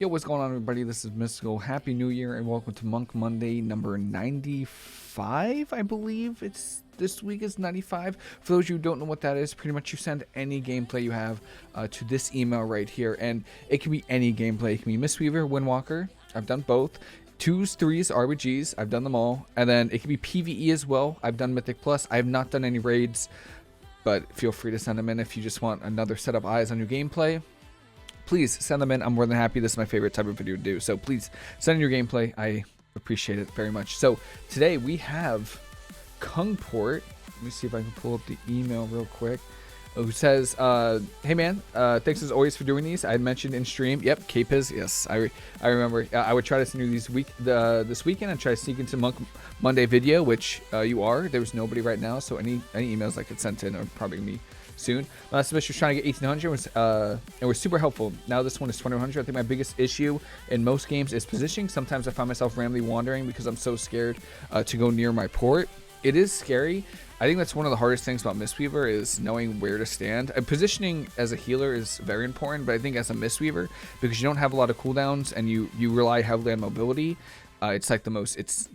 Yo, what's going on, everybody? This is Mysticall. Happy New Year and welcome to Monk Monday number 95, I believe. It's this week is 95. For those of you who don't know what that is, pretty much you send any gameplay you have to this email right here, and it can be any gameplay. It can be mistweaver, windwalker. I've done both. 2s, 3s, RBGs. I've done them all. And then it can be PvE as well. I've done Mythic Plus. I have not done any raids, but feel free to send them in if you just want another set of eyes on your gameplay. Please send them in. I'm more than happy. This is my favorite type of video to do. So please send in your gameplay. I appreciate it very much. So today we have Kungport. Let me see if I can pull up the email real quick. Who says, hey man, thanks as always for doing these. I had mentioned in stream. Yep, Cupid. Yes, I remember. I would try to send you these this weekend and try to sneak into Monday video, which you are. There's nobody right now, so any emails I could send in are probably gonna be soon. My last semester was trying to get 1800 and was super helpful. Now this one is 2100. I think my biggest issue in most games is positioning. Sometimes I find myself randomly wandering because I'm so scared to go near my port. It is scary. I think that's one of the hardest things about Mistweaver is knowing where to stand. And positioning as a healer is very important, but I think as a Mistweaver, because you don't have a lot of cooldowns and you rely heavily on mobility, it's like it's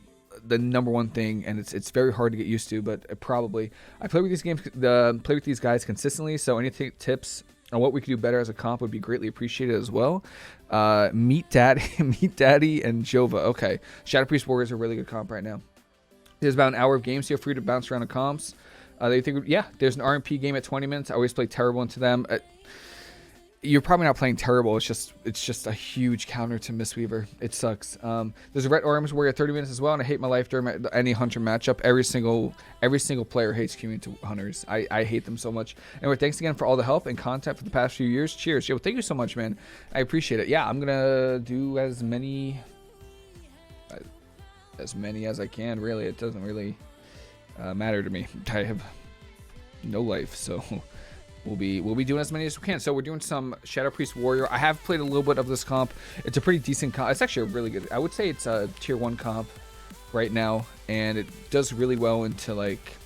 the number one thing, and it's very hard to get used to. But I play with these games, play with these guys consistently. So any tips on what we could do better as a comp would be greatly appreciated as well. Meet Daddy, Meet Daddy, and Jova. Okay, Shadow Priest Warriors are a really good comp right now. There's about an hour of games. Feel free to bounce around the comps. There's an RMP game at 20 minutes. I always play terrible into them. You're probably not playing terrible. It's just a huge counter to Mistweaver. It sucks. There's a Red Arms Warrior at 30 minutes as well, and I hate my life during any hunter matchup. Every single player hates queuing to hunters. I hate them so much. Anyway, thanks again for all the help and content for the past few years. Cheers. Yo, thank you so much, man. I appreciate it. Yeah, I'm gonna do as many as I can. Really, it doesn't really matter to me. I have no life, so. We'll be doing as many as we can. So we're doing some Shadow Priest Warrior. I have played a little bit of this comp. It's a pretty decent comp. It's actually a really good. I would say it's a tier 1 comp right now, and it does really well into like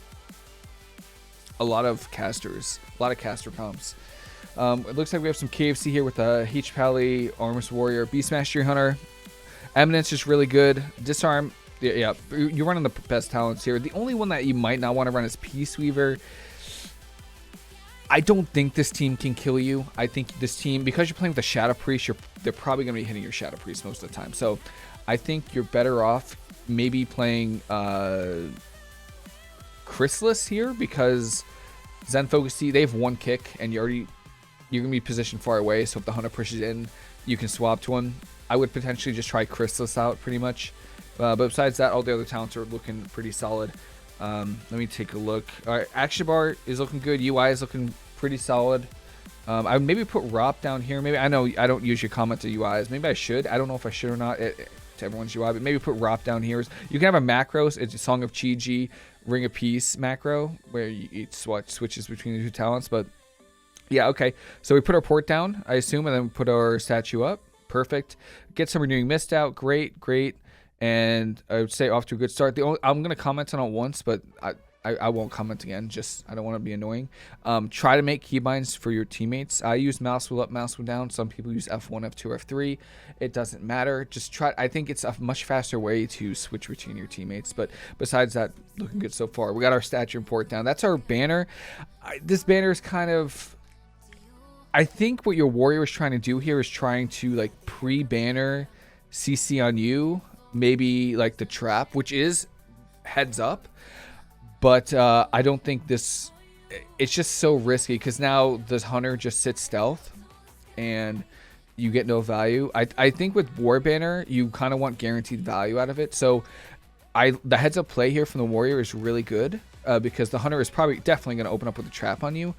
a lot of caster comps. It looks like we have some KFC here with a H Pally, Armors Warrior, Beast Mastery Hunter. Eminence is really good. Disarm. Yeah, you're running the best talents here. The only one that you might not want to run is Peace Weaver. I don't think this team can kill you. I think this team, because you're playing with a Shadow Priest, they're probably going to be hitting your Shadow Priest most of the time. So I think you're better off maybe playing Chrysalis here, because Zen Focus Tea, they have one kick and you're going to be positioned far away. So if the Hunter pushes in, you can swap to him. I would potentially just try Chrysalis out pretty much. But besides that, all the other talents are looking pretty solid. Let me take a look. All right, action bar is looking good. UI is looking pretty solid. I would maybe put ROP down here. Maybe, I know I don't usually comment to UIs. Maybe I should. I don't know if I should or not to everyone's UI, but maybe put ROP down here. You can have a macros. It's a Song of Chi-Ji, Ring of Peace macro where you switches between the two talents. But yeah, okay. So we put our port down, I assume, and then we put our statue up. Perfect. Get some Renewing Mist out. Great. And I would say off to a good start. I'm going to comment on it once, but I won't comment again. Just, I don't want to be annoying. Try to make keybinds for your teammates. I use mouse wheel up, mouse wheel down. Some people use F1, F2, F3. It doesn't matter. Just try. I think it's a much faster way to switch between your teammates. But besides that, looking good so far. We got our statue import down. That's our banner. This banner is kind of... I think what your warrior is trying to do here is trying to like pre-banner CC on you. Maybe like the trap, which is heads up, but I don't think this, it's just so risky because now this hunter just sits stealth and you get no value. I think with War Banner you kind of want guaranteed value out of it. So the heads up play here from the warrior is really good because the hunter is definitely going to open up with a trap on you,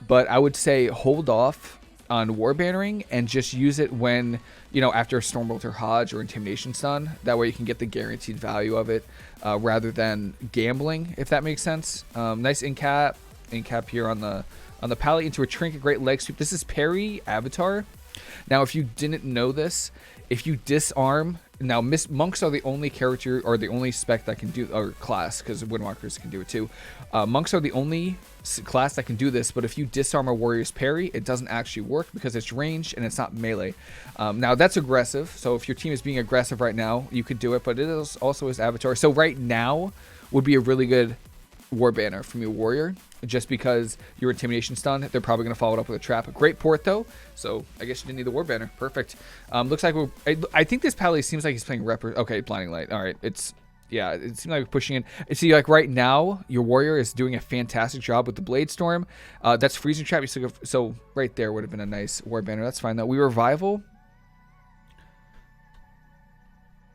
but I would say hold off on War Bannering and just use it when, after Stormbolt or Hodge or Intimidation Stun. That way you can get the guaranteed value of it rather than gambling, if that makes sense. Nice in cap here on the Pally into a Trinket. Great leg sweep. This is Parry Avatar. Now, if you didn't know this, if you disarm, now monks are the only character or the only spec that can do, or class, because windwalkers can do it too. Monks are the only class that can do this, but if you disarm a warrior's parry, it doesn't actually work because it's ranged and it's not melee. Now that's aggressive, so if your team is being aggressive right now, you could do it, but it is also his avatar. So right now would be a really good war banner from your warrior, just because your intimidation stun, they're probably going to follow it up with a trap. A great port though, so I guess you didn't need the war banner. Perfect. Looks like I think this pally seems like he's playing okay, blinding light. All right, yeah, it seems like we're pushing in. See, like right now, your warrior is doing a fantastic job with the blade storm. That's freezing trap. So right there would have been a nice war banner. That's fine though. We revival.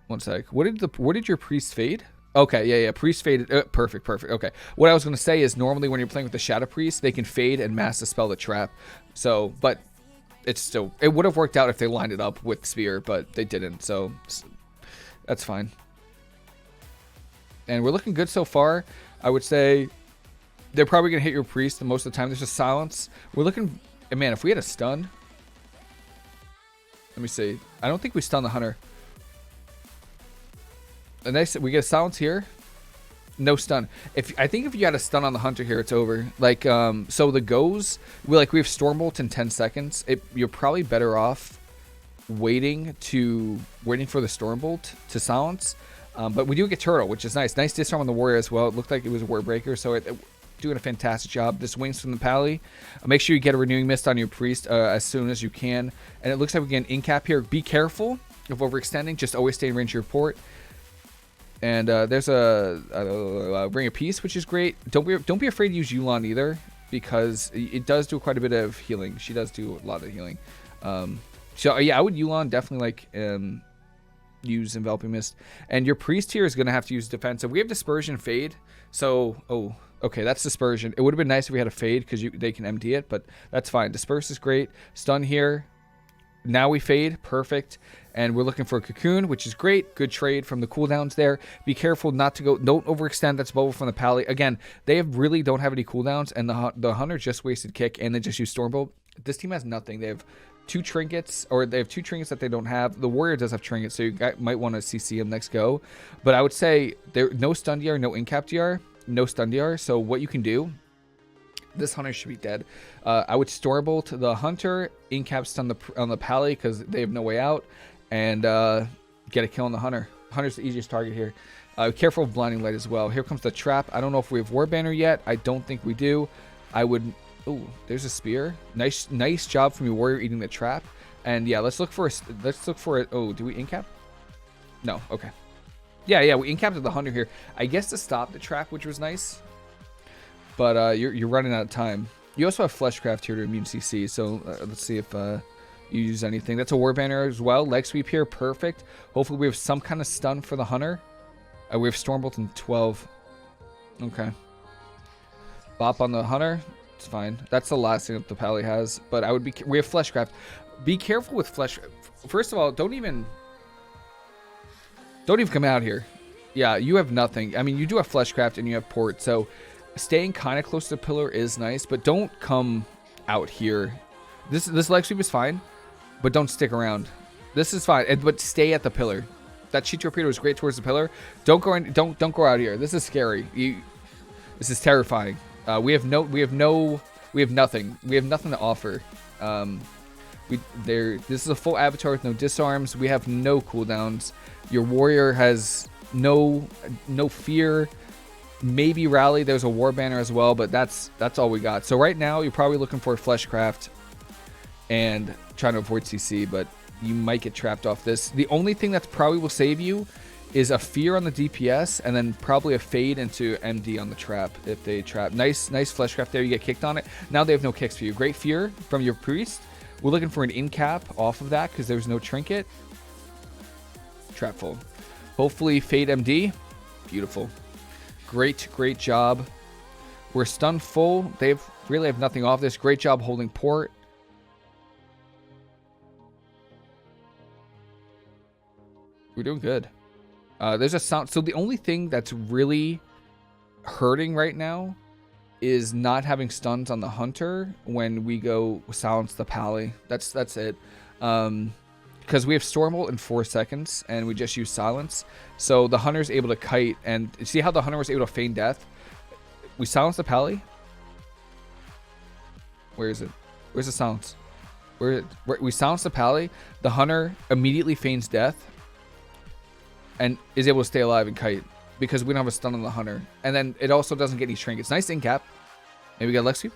One sec. Where did your priest fade? Okay, yeah, priest faded. Perfect. Okay. What I was going to say is normally when you're playing with the shadow priest, they can fade and mass dispel the trap. So, but it would have worked out if they lined it up with spear, but they didn't. So that's fine. And we're looking good so far. I would say they're probably going to hit your priest most of the time. There's just silence. We're looking, and man, if we had a stun. Let me see. I don't think we stun the hunter. And we get a silence here. No stun. I think if you had a stun on the hunter here, it's over. Like, so the goes, we have Stormbolt in 10 seconds. You're probably better off waiting for the Stormbolt to silence. But we do get turtle, which is nice. Nice disarm on the warrior as well. It looked like it was a war breaker, so it doing a fantastic job. This wings from the pally. Make sure you get a renewing mist on your priest as soon as you can. And it looks like we get an in-cap here. Be careful of overextending. Just always stay in range of your port. And there's a Ring of Peace, which is great. Don't be afraid to use Yulon either, because it does do quite a bit of healing. She does do a lot of healing. So yeah, I would Yulon definitely use Enveloping Mist. And your priest here is going to have to use defensive. We have Dispersion Fade. So, okay, that's Dispersion. It would have been nice if we had a Fade because they can MD it, but that's fine. Disperse is great. Stun here. Now we fade. Perfect. And we're looking for a Cocoon, which is great. Good trade from the cooldowns there. Be careful not to go. Don't overextend. That's bubble from the pally. Again, they really don't have any cooldowns, and the hunter just wasted kick, and they just used Stormbolt. This team has nothing. They have two trinkets, or they have two trinkets that they don't have. The warrior does have trinkets, so you might want to CC him next go. But I would say there no stun DR, no incap DR, no stun DR. So what you can do, this hunter should be dead. I would Stormbolt the hunter, incap stun on the pally because they have no way out, and get a kill on the hunter. Hunter's the easiest target here. Careful of blinding light as well. Here comes the trap. I don't know if we have war banner yet. I don't think we do. I would. Oh, there's a spear. Nice job from your warrior eating the trap. And yeah, let's look for it. Oh, do we incap? No. Okay. Yeah, we incapped the hunter here. I guess to stop the trap, which was nice. But you're running out of time. You also have Fleshcraft here to immune CC. So let's see if you use anything. That's a war banner as well. Leg sweep here, perfect. Hopefully we have some kind of stun for the hunter. We have Stormbolt in 12. Okay. Bop on the hunter. It's fine. That's the last thing that the pally has. But I would be. We have Fleshcraft. Be careful with flesh. First of all, don't even come out here. Yeah, you have nothing. I mean, you do have Fleshcraft and you have port. So staying kind of close to the pillar is nice, but don't come out here. This leg sweep is fine, but don't stick around. This is fine, but stay at the pillar. That sheet torpedo was great towards the pillar. Don't go in. Don't go out here. This is scary. This is terrifying. We have nothing. We have nothing to offer. This is a full avatar with no disarms. We have no cooldowns. Your warrior has no fear. Maybe rally. There's a war banner as well, but that's all we got. So right now you're probably looking for a Fleshcraft and trying to avoid CC, but you might get trapped off this. The only thing that probably will save you is a fear on the DPS, and then probably a fade into MD on the trap if they trap. Nice Fleshcraft there. You get kicked on it. Now they have no kicks for you. Great fear from your priest. We're looking for an in-cap off of that because there's no trinket. Trap full. Hopefully fade MD. Beautiful. Great job. We're stun full. They really have nothing off this. Great job holding port. We're doing good. There's a sound. So the only thing that's really hurting right now is not having stuns on the hunter when we go silence the pally. That's it. Because we have Stormbolt in 4 seconds, and we just use Silence. So the Hunter's able to kite, and see how the Hunter was able to feign death? We silence the Pally. Where is it? Where's the silence? We silence the Pally. The Hunter immediately feigns death, and is able to stay alive and kite, because we don't have a stun on the Hunter. And then it also doesn't get any trinkets. Nice in cap. Maybe we got Leg Sweep.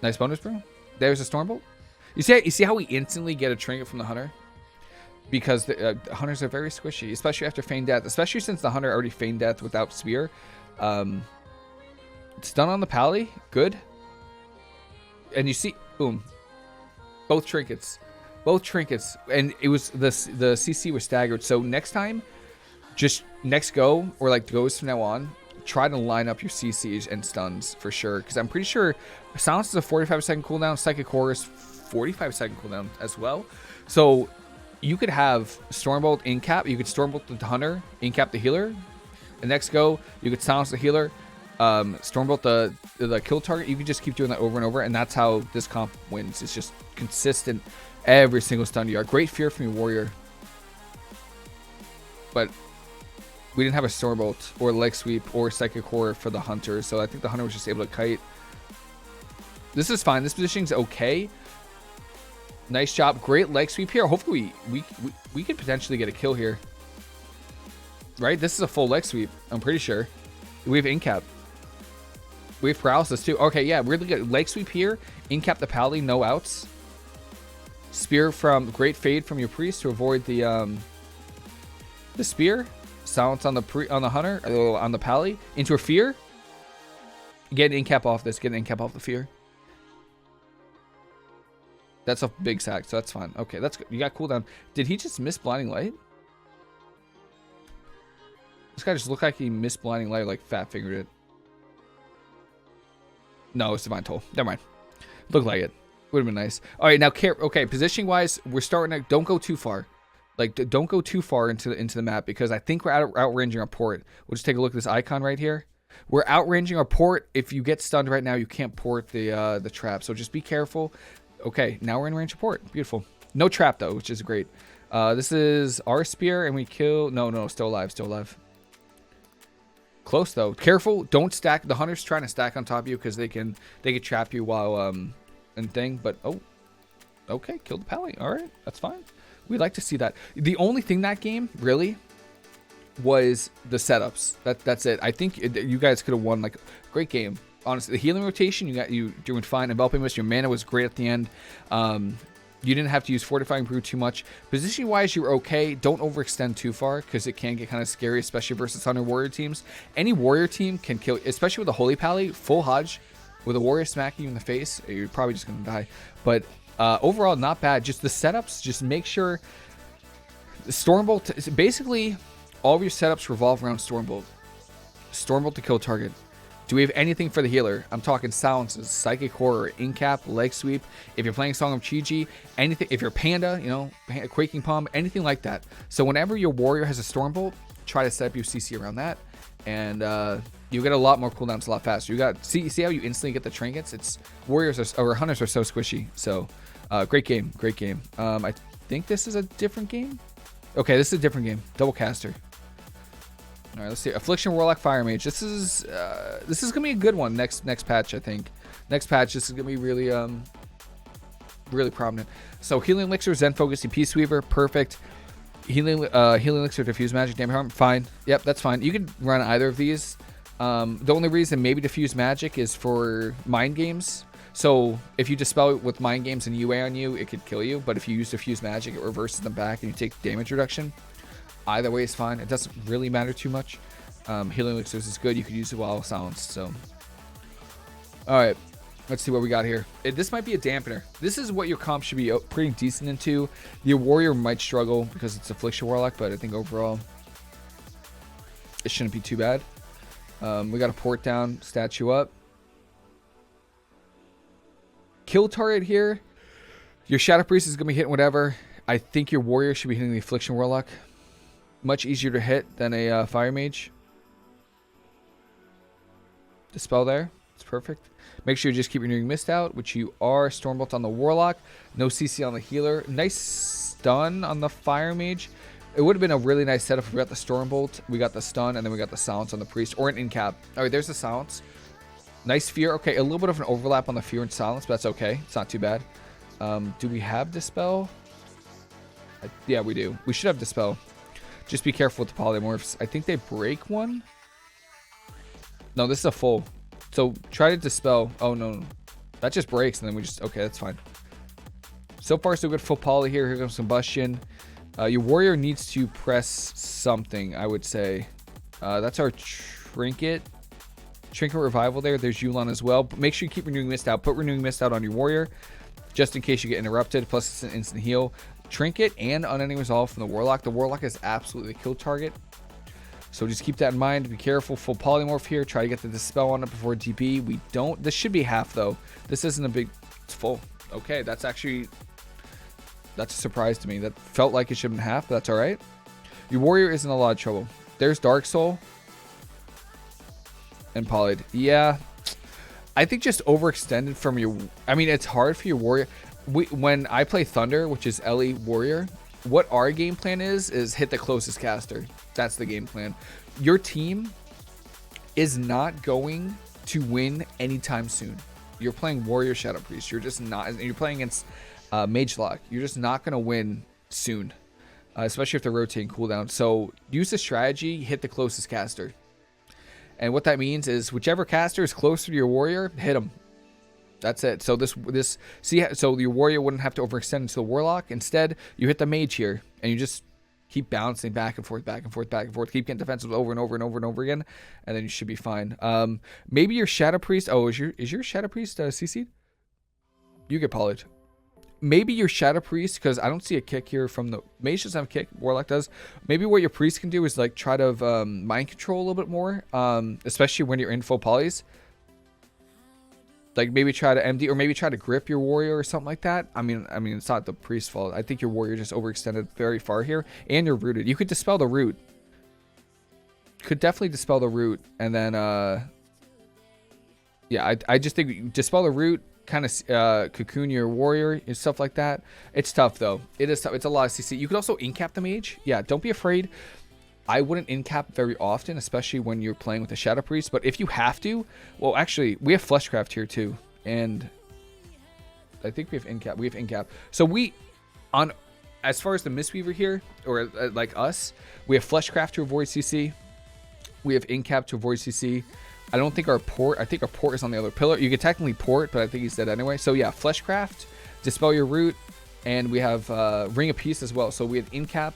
Nice bonus, bro. There's a Stormbolt. You see how we instantly get a trinket from the Hunter? Because the Hunters are very squishy, especially after Feign Death. Especially since the Hunter already Feigned Death without Spear. Stun on the Pally. Good. And you see, boom. Both trinkets. Both trinkets. And it was, the CC was staggered. So next time, just next go, or like goes from now on, try to line up your CCs and stuns for sure. Because I'm pretty sure Silence is a 45-second cooldown. Psychic Core is 45-second cooldown as well. So you could have Stormbolt in cap. You could Stormbolt the Hunter, in cap the healer. The next go, you could silence the healer, Stormbolt the kill target. You could just keep doing that over and over, and that's how this comp wins. It's just consistent every single stun you are. Great fear from your warrior, but we didn't have a Stormbolt or leg sweep or psychic core for the Hunter, so I think the Hunter was just able to kite. This is fine. This positioning's okay. Nice job. Great leg sweep here. Hopefully we could potentially get a kill here. Right? This is a full leg sweep. I'm pretty sure. We have incap. We have paralysis too. Okay, yeah, really good. Leg sweep here. Incap the Pally, no outs. Spear from Great Fade from your priest to avoid the spear. Silence on the Hunter, on the Pally. Into a fear. Get an incap off this. Get an incap off the fear. That's a big sack, so that's fine. Okay, that's good. You got cooldown. Did he just miss Blinding Light? This guy just looked like he missed Blinding Light, like fat fingered it. No, it's Divine Toll. Never mind. Looked like it. Would have been nice. All right, now okay, positioning wise, we're starting to don't go too far. Like don't go too far into the map, because I think we're outranging our port. We'll just take a look at this icon right here. We're outranging our port. If you get stunned right now, you can't port the trap. So just be careful. Okay, now we're in range of port. Beautiful. No trap though, which is great. This is our spear, and we kill. No, still alive, still alive. Close though. Careful, don't stack. The Hunter's trying to stack on top of you because they can trap you while and thing. But oh, okay, kill the Pally. All right, that's fine. We'd like to see that. The only thing that game really was the setups. That's it. I think you guys could have won. Like, great game. Honestly, the healing rotation, you doing fine. Enveloping Mist, your mana was great at the end. You didn't have to use Fortifying Brew too much. Positioning wise, you were okay. Don't overextend too far, because it can get kind of scary, especially versus Hunter Warrior teams. Any Warrior team can kill, especially with a Holy Pally, full Hodge, with a Warrior smacking you in the face, you're probably just going to die. But overall, not bad. Just the setups, just make sure the Stormbolt, basically all of your setups revolve around Stormbolt. Stormbolt to kill target. Do we have anything for the healer? I'm talking silences, psychic horror, incap, leg sweep. If you're playing Song of Chi-Chi, anything. If you're Panda, you know, Quaking Palm, anything like that. So whenever your warrior has a Stormbolt, try to set up your CC around that, and you get a lot more cooldowns a lot faster. You got see how you instantly get the trinkets. It's warriors or hunters are so squishy. So great game, great game. I think this is a different game. Okay, this is a different game. Double caster. All right, let's see. Affliction, Warlock, Fire Mage. This is gonna be a good one next patch. I think next patch this is gonna be really really prominent. So healing elixir, Zen Focus, Peace Weaver, perfect. Healing elixir, Diffuse Magic, Damage Harm, fine. Yep, that's fine. You can run either of these. The only reason maybe Diffuse Magic is for mind games. So if you dispel it with mind games and UA on you, it could kill you. But if you use Diffuse Magic, it reverses them back and you take damage reduction. Either way is fine. It doesn't really matter too much. Healing elixirs is good. You could use it while silenced. So, all right, let's see what we got here. This might be a dampener. This is what your comp should be pretty decent into. Your warrior might struggle because it's Affliction Warlock, but I think overall it shouldn't be too bad. We got a port down, statue up. Kill target here. Your Shadow Priest is gonna be hitting whatever. I think your warrior should be hitting the Affliction Warlock. Much easier to hit than a Fire Mage. Dispel there. It's perfect. Make sure you just keep renewing Mist out, which you are. Stormbolt on the Warlock. No CC on the healer. Nice stun on the Fire Mage. It would have been a really nice setup if we got the Stormbolt, we got the stun, and then we got the silence on the Priest, or an in-cap. All right, there's the silence. Nice fear. Okay, a little bit of an overlap on the fear and silence, but that's okay. It's not too bad. Do we have Dispel? Yeah, we do. We should have Dispel. Just be careful with the polymorphs. I think they break one. No, this is a full. So try to Dispel. Oh, no. That just breaks, and then we just... Okay, that's fine. So far, so good. Full poly here. Here comes Combustion. Your warrior needs to press something, I would say. That's our Trinket. Trinket Revival there. There's Yulon as well. But make sure you keep Renewing Mist out. Put Renewing Mist out on your warrior, just in case you get interrupted. Plus, it's an instant heal. Trinket and Unending Resolve from the Warlock. The Warlock is absolutely a kill target. So just keep that in mind. Be careful. Full polymorph here. Try to get the Dispel on it before DP. We don't. This should be half, though. This isn't a big... It's full. Okay, that's actually... That's a surprise to me. That felt like it should have been half, but that's all right. Your warrior is in a lot of trouble. There's Dark Soul. And Polyed. Yeah. I think just overextended from your... I mean, it's hard for your warrior. When I play Thunder, which is Ellie Warrior, what our game plan is hit the closest caster. That's the game plan. Your team is not going to win anytime soon. You're playing Warrior Shadow Priest. You're just not... You're playing against... Mage Lock. You're just not going to win soon, especially if they're rotating cooldown. So use the strategy, hit the closest caster. And what that means is whichever caster is closer to your warrior, hit them. That's it. So so your warrior wouldn't have to overextend into the Warlock. Instead, you hit the mage here, and you just keep bouncing back and forth, back and forth, back and forth. Keep getting defensive over and over and over and over again, and then you should be fine. Maybe your Shadow Priest. Oh, is your Shadow Priest CC'd? You get polished. Maybe your Shadow Priest, because I don't see a kick here from the... Mage doesn't have a kick, Warlock does. Maybe what your Priest can do is like try to mind control a little bit more, especially when you're in full polys. Like maybe try to MD, or maybe try to grip your warrior or something like that. I mean, it's not the Priest's fault. I think your warrior just overextended very far here, and you're rooted. You could Dispel the root. Could definitely Dispel the root, and then yeah, I just think Dispel the root, kind of cocoon your warrior and stuff like that. It's tough though. It is tough. It's a lot of CC. You could also incap the mage. Yeah, don't be afraid. I wouldn't incap very often, especially when you're playing with a Shadow Priest. But if you have to, well, actually, we have Fleshcraft here too, and I think we have incap. We have incap. So as far as the Mistweaver here, or like us, we have Fleshcraft to avoid CC. We have incap to avoid CC. I don't think our port... I think our port is on the other pillar. You could technically port, but I think he's dead anyway. So yeah, Fleshcraft, Dispel your root, and we have Ring of Peace as well. So we have incap,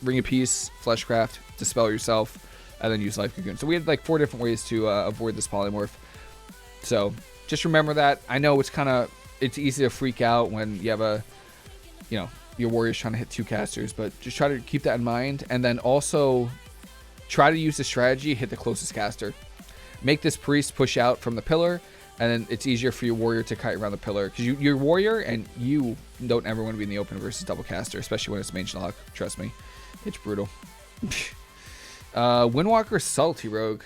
Ring of Peace, Fleshcraft, Dispel yourself, and then use Life Cocoon. So we had like 4 different ways to avoid this polymorph. So just remember that. I know it's easy to freak out when you have your warrior's trying to hit 2 casters, but just try to keep that in mind. And then also try to use the strategy, hit the closest caster. Make this Priest push out from the pillar, and then it's easier for your warrior to kite around the pillar. Because your warrior and you don't ever want to be in the open versus double caster, especially when it's Mage Lock. Trust me. It's brutal. Windwalker Subtlety Rogue.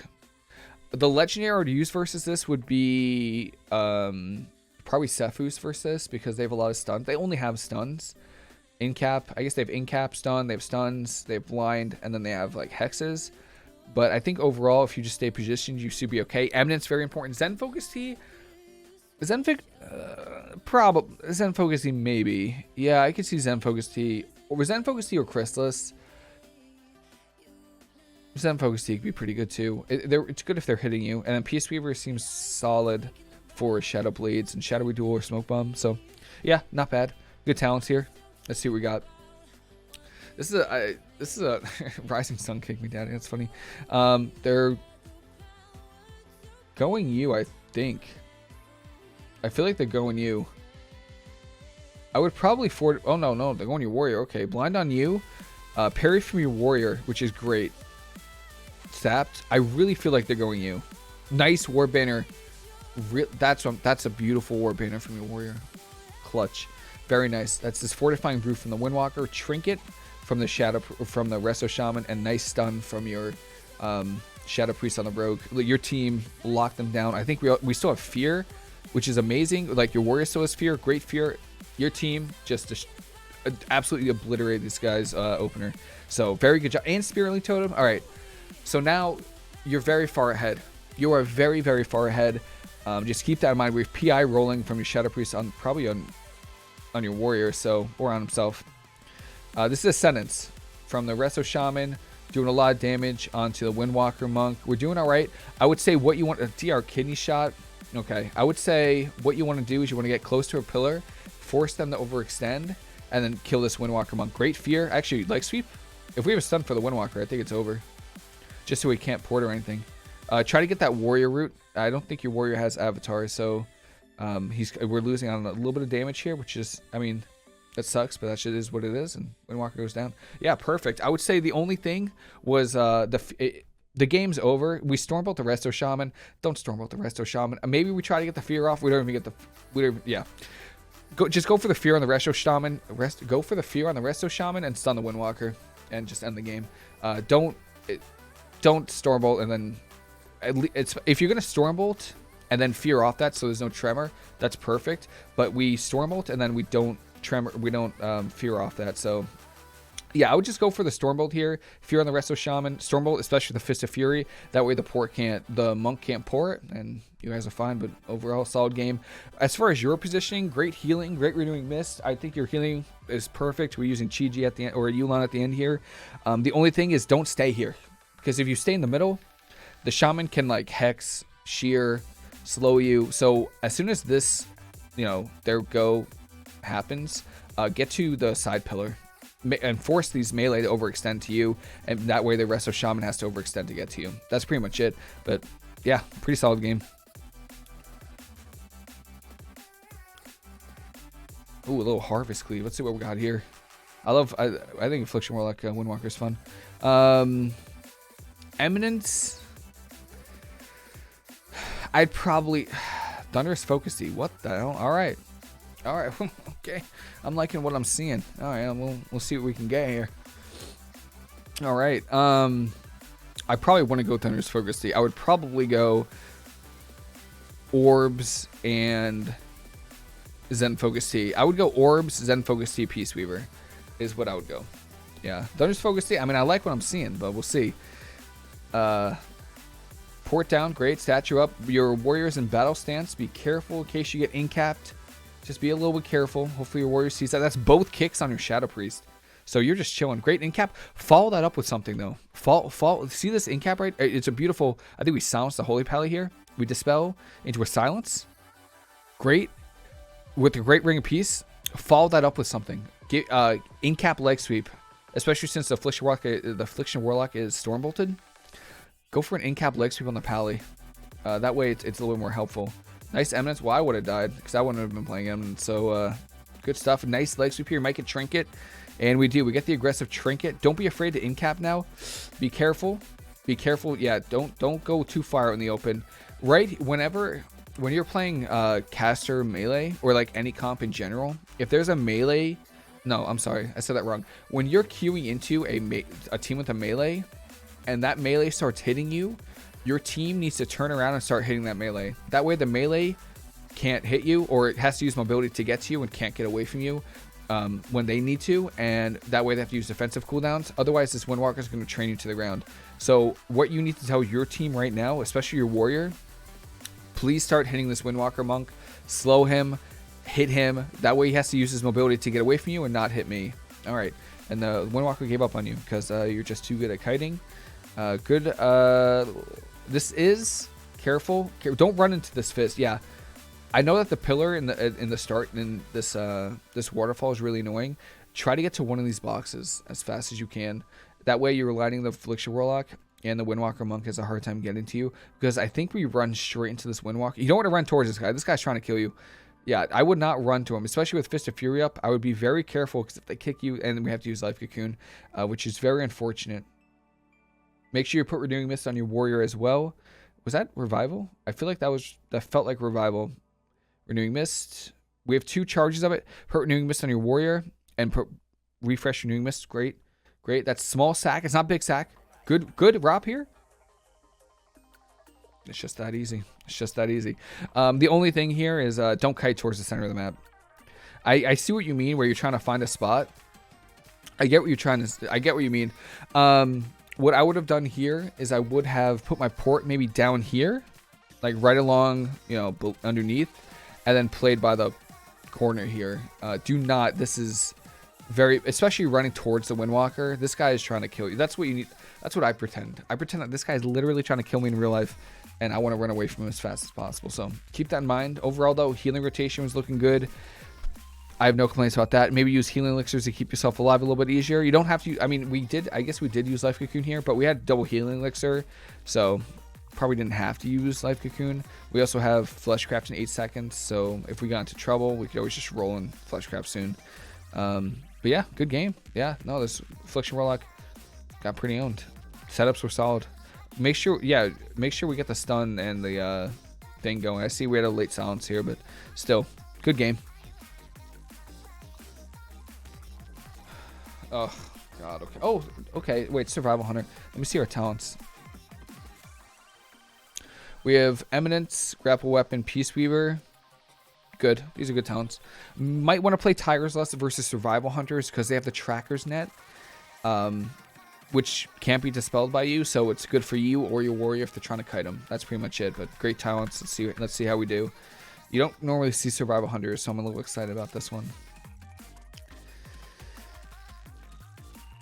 The legendary I would use versus this would be probably Sephuz versus this, because they have a lot of stuns. They only have stuns. Incap. I guess they have incap, stun, they have stuns, they have blind, and then they have like hexes. But I think overall, if you just stay positioned, you should be okay. Eminence, very important. Zen Focus Tea. Zen Focus Tea, maybe. Yeah, I could see Zen Focus Tea. Or Zen Focus Tea or Chrysalis. Zen Focus Tea could be pretty good too. It's good if they're hitting you. And then Peace Weaver seems solid for Shadow Blades and Shadowy Duel or Smoke Bomb. So, yeah, not bad. Good talents here. Let's see what we got. This is a Rising Sun kicked me down. That's funny. They're going you, I think. I feel like they're going you. I would probably forward. Oh no, they're going your warrior. Okay, blind on you. Parry from your warrior, which is great. Sapped. I really feel like they're going you. Nice war banner. That's a beautiful war banner from your warrior. Clutch. Very nice. That's this fortifying brew from the Windwalker. Trinket from the Resto Shaman, and nice stun from your Shadow Priest on the Rogue. Your team locked them down. I think we still have Fear which is amazing. Like, your warrior still has fear, great fear. Your team just absolutely obliterated this guy's opener. So very good job. And Spirit Link Totem. All right. So now you're very far ahead. You are very, very far ahead. Just keep that in mind. We have PI rolling from your Shadow Priest on probably on your warrior, so, or on himself. This is Ascendance from the Resto Shaman, doing a lot of damage onto the Windwalker Monk. We're doing all right. I would say what you want, a DR Kidney Shot. Okay, I would say what you want to do is you want to get close to a pillar, force them to overextend, and then kill this Windwalker Monk. Great fear. Actually, leg sweep. If we have a stun for the Windwalker, I think it's over. Just so he can't port or anything. Try to get that warrior route. I don't think your warrior has avatar, so we're losing on a little bit of damage here, which is, I mean, that sucks, but that shit is what it is, and Windwalker goes down. Yeah, perfect. I would say the only thing was the game's over. We Stormbolt the Resto Shaman. Don't Stormbolt the Resto Shaman. Maybe we try to get the fear off. We don't even get the... yeah. Just go for the fear on the Resto Shaman. Go for the fear on the Resto Shaman and stun the Windwalker and just end the game. Don't Stormbolt and then... if you're going to Stormbolt and then fear off that so there's no tremor, that's perfect. But we Stormbolt and then we don't tremor, we don't fear off that. So yeah, I would just go for the Stormbolt here. Fear on the Resto Shaman, Stormbolt, especially the Fist of Fury. That way the monk can't port, and you guys are fine. But overall, solid game. As far as your positioning, great healing, great renewing mist. I think your healing is perfect. We're using Chi-Ji at the end, or Yulan at the end here. The only thing is don't stay here, because if you stay in the middle, the Shaman can like hex, shear, slow you. So as soon as this, their go happens, get to the side pillar and force these melee to overextend to you, and that way the Resto Shaman has to overextend to get to you. That's pretty much it. But yeah, pretty solid game. Ooh, a little Harvest Cleave. Let's see what we got here. I think Affliction Warlock Windwalker is fun. Eminence. I'd probably... Thunderous Focus D. What the hell? All right. Okay. I'm liking what I'm seeing. All right. We'll see what we can get here. All right. I probably want to go Thunderous Focus D. I would probably go Orbs and Zen Focus T. I would go Orbs, Zen Focus T, Peace Weaver is what I would go. Yeah. Thunderous Focus T. I mean, I like what I'm seeing, but we'll see. Port down, great. Statue up. Your warrior's in battle stance. Be careful in case you get incapped. Just be a little bit careful. Hopefully your warrior sees that. That's both kicks on your Shadow Priest. So you're just chilling. Great incap. Follow that up with something, though. See this incap, right? It's a beautiful... I think we silence the Holy Pally here. We dispel into a silence. Great. With the Great Ring of Peace, follow that up with something. Get incap leg sweep. Especially since the Affliction Warlock is Stormbolted. Go for an in-cap leg sweep on the Pally. That way it's a little bit more helpful. Nice Eminence. Well, I would have died because I wouldn't have been playing Eminence. So good stuff. Nice leg sweep here. Might get Trinket. And we do. We get the aggressive Trinket. Don't be afraid to in-cap now. Be careful. Be careful. Yeah, don't go too far out in the open. Right, when you're playing caster melee or like any comp in general, if there's a melee... No, I'm sorry. I said that wrong. When you're queuing into a team with a melee... and that melee starts hitting you, your team needs to turn around and start hitting that melee. That way the melee can't hit you, or it has to use mobility to get to you and can't get away from you when they need to, and that way they have to use defensive cooldowns. Otherwise, this Windwalker is going to train you to the ground. So what you need to tell your team right now, especially your warrior, please start hitting this Windwalker monk. Slow him, hit him. That way he has to use his mobility to get away from you and not hit me. All right. And the Windwalker gave up on you because you're just too good at kiting. Good. This is careful. Don't run into this fist. Yeah, I know that the pillar in the start in this waterfall is really annoying. Try to get to one of these boxes as fast as you can. That way you're lighting the Affliction Warlock, and the Windwalker monk has a hard time getting to you, because I think we run straight into this Windwalker. You don't want to run towards this guy. This guy's trying to kill you. Yeah, I would not run to him, especially with Fist of Fury up. I would be very careful, because if they kick you, and we have to use Life Cocoon, which is very unfortunate. Make sure you put Renewing Mist on your warrior as well. Was that Revival? I feel like that felt like Revival. Renewing Mist. We have 2 charges of it. Put Renewing Mist on your warrior and put Refresh Renewing Mist. Great. Great. That's small sack. It's not big sack. Good Rob here. It's just that easy. It's just that easy. The only thing here is don't kite towards the center of the map. I see what you mean where you're trying to find a spot. I get what you're trying to. I get what you mean. What I would have done here is I would have put my port maybe down here, like right along, you know, underneath, and then played by the corner here. Do not. This is very, especially running towards the Windwalker. This guy is trying to kill you. That's what you need. That's what I pretend. I pretend that this guy is literally trying to kill me in real life, and I want to run away from him as fast as possible. So keep that in mind. Overall, though, healing rotation was looking good. I have no complaints about that. Maybe use healing elixirs to keep yourself alive a little bit easier. You don't have to. I mean, we did. I guess we did use life cocoon here, but we had double healing elixir, so probably didn't have to use life cocoon. We also have fleshcraft in 8 seconds, so if we got into trouble, we could always just roll in fleshcraft soon. But yeah, good game. Yeah, no, this Affliction Warlock got pretty owned. Setups were solid. Make sure we get the stun and the thing going. I see we had a late silence here, but still, good game. Oh god, okay. Oh, okay. Wait, Survival Hunter. Let me see our talents. We have Eminence, Grapple Weapon, Peace Weaver. Good. These are good talents. Might want to play Tiger's Lust versus Survival Hunters because they have the Tracker's Net, which can't be dispelled by you, so it's good for you or your warrior if they're trying to kite them. That's pretty much it. But great talents. Let's see how we do. You don't normally see Survival Hunters, so I'm a little excited about this one.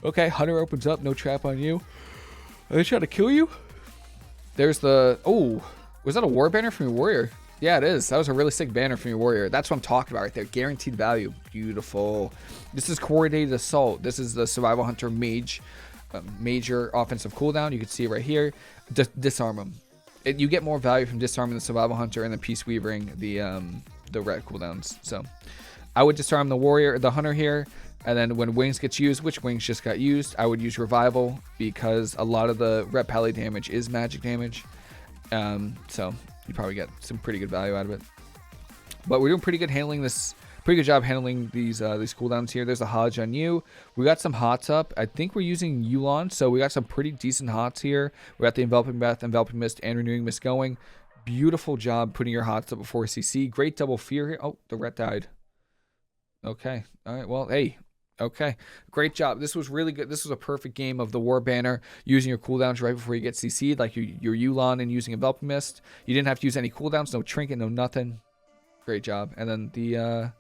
Okay, Hunter opens up, no trap on you. Are they trying to kill you? There's the... Oh, was that a war banner from your warrior? Yeah, it is. That was a really sick banner from your warrior. That's what I'm talking about right there. Guaranteed value. Beautiful. This is Coordinated Assault. This is the Survival Hunter Mage. Major offensive cooldown. You can see it right here. Disarm them. You get more value from disarming the Survival Hunter and then Peace Weavering the red cooldowns. So I would disarm the warrior, the hunter here. And then when wings gets used, which wings just got used, I would use revival because a lot of the rep pally damage is magic damage. So you probably get some pretty good value out of it. But we're doing pretty good handling this. Pretty good job handling these cooldowns here. There's a Hodge on you. We got some hots up. I think we're using Yulon, so we got some pretty decent hots here. We got the Enveloping Breath, Enveloping Mist, and Renewing Mist going. Beautiful job putting your hots up before CC. Great double fear here. Oh, the ret died. Okay. All right. Well, hey. Okay, great job. This was really good. This was a perfect game of the War Banner, using your cooldowns right before you get CC'd, like your Yulon and using Enveloping Mist. You didn't have to use any cooldowns, no trinket, no nothing. Great job. And then the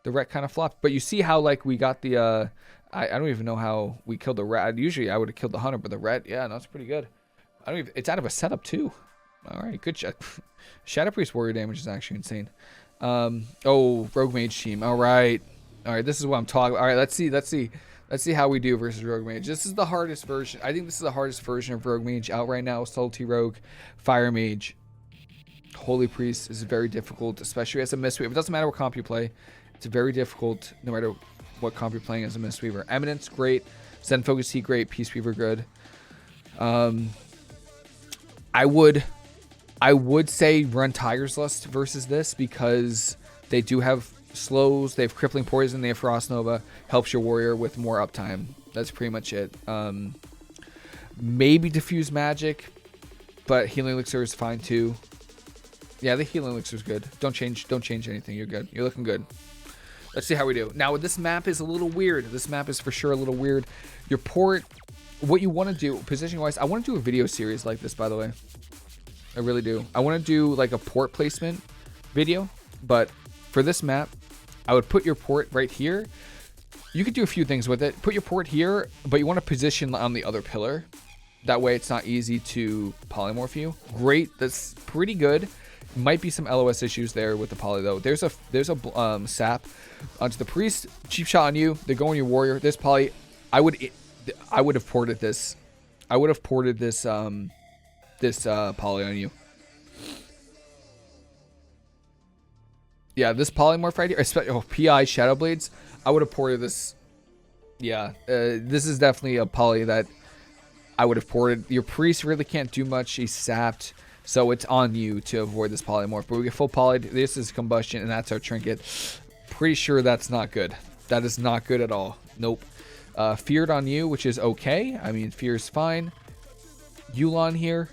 ret kind of flopped. But you see how, like, we got the, I don't even know how we killed the ret. Usually I would have killed the hunter, but the ret, yeah, no, it's pretty good. It's out of a setup too. All right, good job. Shadow Priest warrior damage is actually insane. Oh, Rogue Mage team. All right. All right, this is what I'm talking about. All right, let's see how we do versus Rogue Mage. This is the hardest version. I think this is the hardest version of Rogue Mage out right now. Subtlety Rogue, Fire Mage, Holy Priest is very difficult, especially as a mistweaver. It doesn't matter what comp you play. It's very difficult no matter what comp you're playing as a mistweaver. Eminence, great. Zen Focus Heat, great. Peace Weaver, good. I would say run Tiger's Lust versus this because they do have slows, they have crippling poison, they have frost nova, helps your warrior with more uptime. That's pretty much it. Maybe diffuse magic, but healing elixir is fine too. Yeah, the healing elixir is good. Don't change anything. You're good. You're looking good. Let's see how we do. Now, this map is a little weird. This map is for sure a little weird. Your port, what you want to do positioning wise, I want to do a video series like this, by the way. I really do. I want to do like a port placement video, but for this map, I would put your port right here. You could do a few things with it. Put your port here, but you want to position on the other pillar. That way it's not easy to polymorph you. Great, that's pretty good. Might be some LOS issues there with the poly though. There's a sap onto the priest. Cheap shot on you. They're going your warrior. This poly, I would have ported this. I would have ported this poly on you. Yeah, this polymorph right here, especially PI Shadow Blades, I would have ported this. Yeah, this is definitely a poly that I would have ported. Your priest really can't do much. He's sapped, so it's on you to avoid this polymorph. But we get full poly. This is combustion, and that's our trinket. Pretty sure that's not good. That is not good at all. Nope. Feared on you, which is okay. I mean, fear is fine. Yulon here.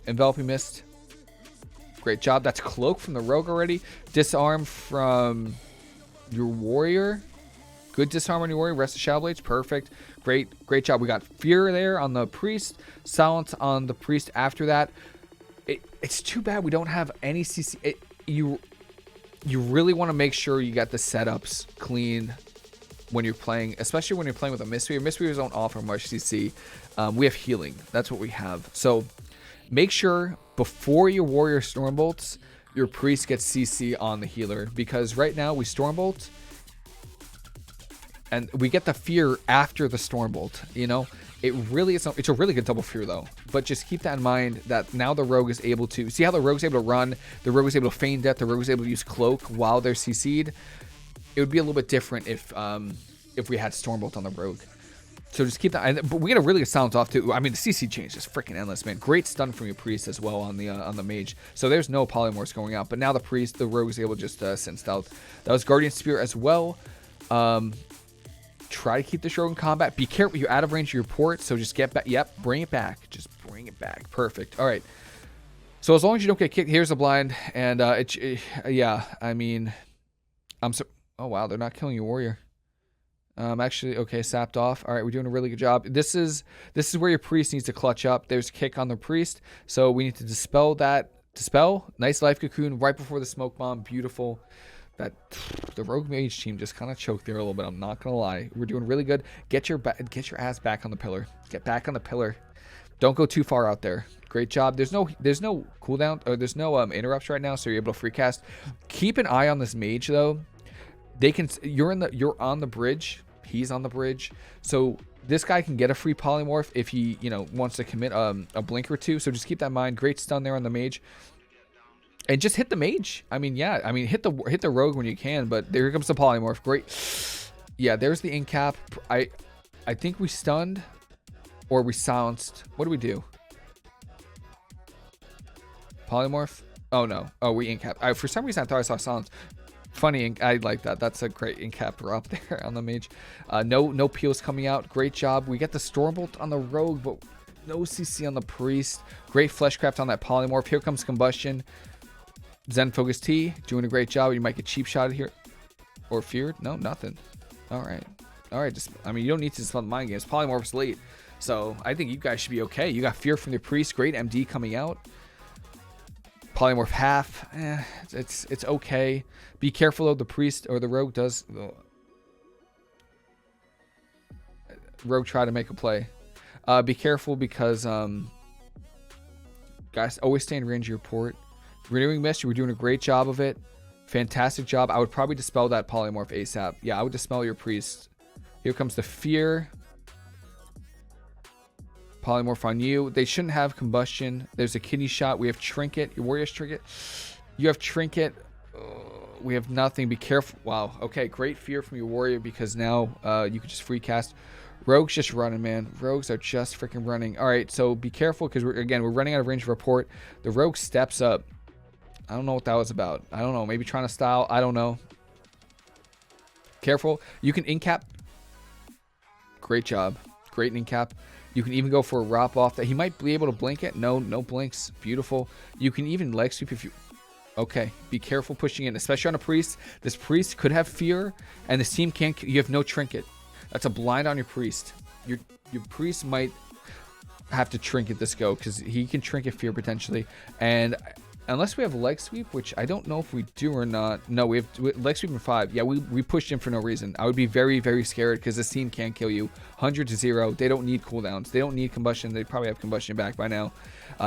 Enveloping Mist. Great job. That's Cloak from the Rogue already. Disarm from your Warrior. Good disarm on your Warrior. Rest of Shadow Blades. Perfect. Great job. We got Fear there on the Priest. Silence on the Priest after that. It's too bad we don't have any CC. You really want to make sure you got the setups clean when you're playing, especially when you're playing with a Mistweaver. Mistweavers don't offer much CC. We have healing. That's what we have. So make sure before your Warrior Stormbolts, your Priest gets CC on the healer, because right now we Stormbolt and we get the Fear after the Stormbolt. You know, it really is. It's a really good double Fear though. But just keep that in mind that now the Rogue is able to see how the Rogue's able to run. The Rogue is able to feign death. The Rogue is able to use Cloak while they're CC'd. It would be a little bit different if we had Stormbolt on the Rogue. So just keep that. But we get a really good silence off too. I mean, the CC change is freaking endless, man. Great stun from your Priest as well on the Mage. So there's no polymorphs going out. But now the Priest, the Rogue is able to just send stealth. That was Guardian Spear as well. Try to keep this Rogue in combat. Be careful. You're out of range of your port, so just get back. Yep, bring it back. Just bring it back. Perfect. All right. So as long as you don't get kicked, here's a blind. And yeah, I mean, oh wow, they're not killing your Warrior. Actually, okay, sapped off. All right, we're doing a really good job. This is where your Priest needs to clutch up. There's kick on the Priest, so we need to dispel that. Dispel. Nice life cocoon right before the smoke bomb. Beautiful. That the Rogue Mage team just kind of choked there a little bit. I'm not gonna lie. We're doing really good. Get your ass back on the pillar. Get back on the pillar. Don't go too far out there. Great job. There's no cooldown, or there's no interrupts right now, so you're able to free cast. Keep an eye on this Mage though. They can. You're on the bridge. He's on the bridge, so this guy can get a free polymorph if he wants to commit a blink or two. So just keep that in mind. Great stun there on the Mage. And just hit the Mage. I mean, yeah. I mean, hit the Rogue when you can. But there comes the polymorph. Great. Yeah, there's the incap. I think we stunned, or we silenced. What do we do? Polymorph. Oh no. Oh, we incap. For some reason, I thought I saw silence. Funny. I like that. That's a great incap up there on the Mage. No peels coming out. Great job. We get the Stormbolt on the Rogue, but no CC on the Priest. Great Fleshcraft on that polymorph. Here comes Combustion. Zen Focus T, doing a great job. You might get cheap shotted here. Or feared? No, nothing. Alright. Just, I mean, you don't need to dispel the mind games. Polymorph's late. So, I think you guys should be okay. You got Fear from the Priest. Great MD coming out. Polymorph half. It's okay. Be careful though. The Priest or the Rogue does. Rogue try to make a play. Be careful because, guys, always stay in range of your port. Renewing Mist, you were doing a great job of it. Fantastic job. I would probably dispel that polymorph ASAP. Yeah, I would dispel your Priest. Here comes the Fear. Polymorph on you. They shouldn't have Combustion. There's a kidney shot. We have Trinket. Your Warrior's Trinket. You have Trinket. We have nothing. Be careful. Wow. Okay, great Fear from your Warrior, because now you can just free cast. Rogue's just running, man. Rogues are just freaking running. All right, so be careful, because we're running out of range of report. The Rogue steps up. I don't know what that was about. I don't know. Maybe trying to style. I don't know. Careful. You can incap. Great job. Great incap. You can even go for a Rop off that. He might be able to blink it. No blinks. Beautiful. You can even leg sweep if you... Okay. Be careful pushing in, especially on a Priest. This Priest could have Fear, and this team can't... You have no Trinket. That's a blind on your Priest. Your Priest might have to Trinket this go, because he can Trinket Fear potentially. And... unless we have leg sweep, which I don't know if we do or not. No, we have leg sweep in 5. Yeah, we pushed in for no reason. I would be very, very scared, because this team can't kill you. 100 to 0. They don't need cooldowns. They don't need Combustion. They probably have Combustion back by now.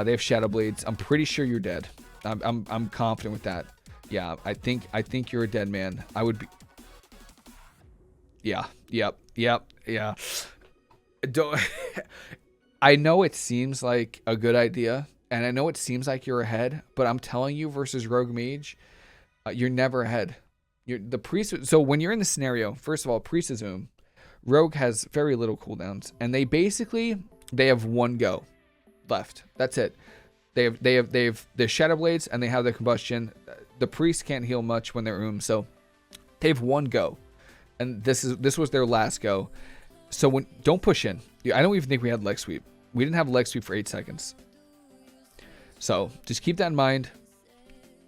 They have Shadow Blades. I'm pretty sure you're dead. I'm confident with that. Yeah, I think you're a dead man. I would be. Yeah. Yep. Yeah. Don't. I know it seems like a good idea. And I know it seems like you're ahead, but I'm telling you, versus Rogue Mage, you're never ahead. The Priest. So when you're in the scenario, first of all, Priest is Zoom. Rogue has very little cooldowns, and they have one go left. That's it. They have their Shadow Blades, and they have their Combustion. The Priest can't heal much when they're they have one go, and this was their last go. So don't push in. I don't even think we had leg sweep. We didn't have leg sweep for 8 seconds. So just keep that in mind.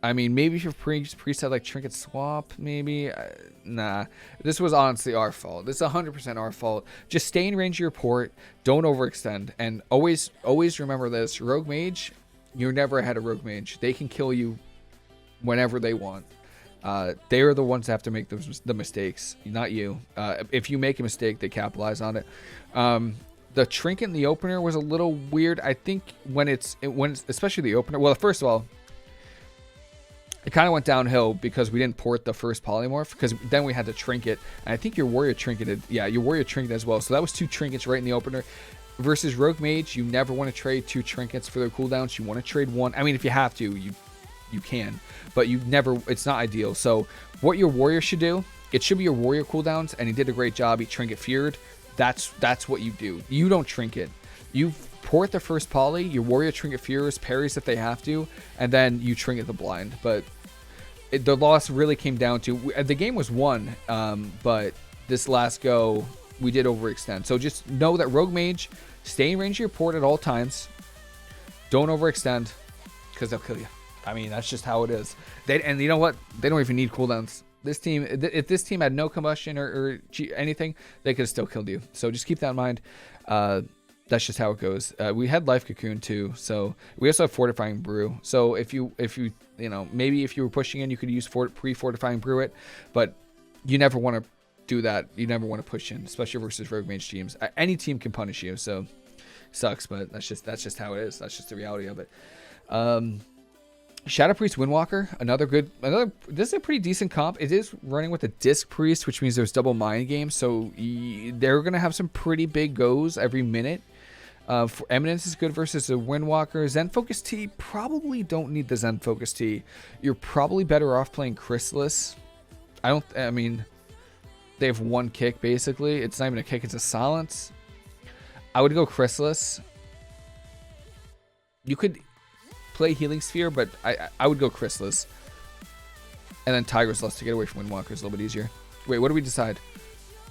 I mean, maybe if your priest had like trinket swap, maybe. Nah, this was honestly our fault. This is 100% our fault. Just stay in range of your port. Don't overextend. And always remember this. Rogue Mage, you're never ahead of Rogue Mage. They can kill you whenever they want. They are the ones that have to make the mistakes, not you. If you make a mistake, they capitalize on it. The trinket in the opener was a little weird. I think when it's especially the opener. Well, first of all, it kind of went downhill because we didn't port the first polymorph, because then we had to trinket, and I think your warrior trinketed. Yeah, your warrior trinketed as well. So that was 2 trinkets right in the opener. Versus Rogue Mage, you never want to trade 2 trinkets for their cooldowns. You want to trade 1. I mean, if you have to, you can, but you never. It's not ideal. So what your warrior should do, it should be your warrior cooldowns, and he did a great job. He trinket feared. That's what you do. You don't trinket. You port the first poly, your warrior trinket fears, parries if they have to, and then you trinket the blind. But the loss really came down to the game was won, but this last go we did overextend. So just know that Rogue Mage, stay in range of your port at all times. Don't overextend, because they'll kill you. I mean, that's just how it is. And you know what? They don't even need cooldowns. This team, if this team had no combustion or anything, they could have still killed you. So just keep that in mind. That's just how it goes. We had Life Cocoon too, so we also have Fortifying Brew. So if you maybe if you were pushing in, you could use pre-Fortifying Brew it, but you never want to do that. You never want to push in, especially versus Rogue Mage teams. Any team can punish you, so sucks, but that's just how it is. That's just the reality of it. Shadow Priest Windwalker, this is a pretty decent comp. It is running with a Disc Priest, which means there's double mind games, so they're gonna have some pretty big goes every minute. For Eminence is good versus a Windwalker. Zen Focus T, probably don't need the Zen Focus T. You're probably better off playing Chrysalis. I mean, they have 1 kick basically. It's not even a kick, it's a silence. I would go Chrysalis. You could play Healing Sphere, but I would go Chrysalis. And then Tiger's Lust to get away from Windwalker is a little bit easier. Wait, what do we decide?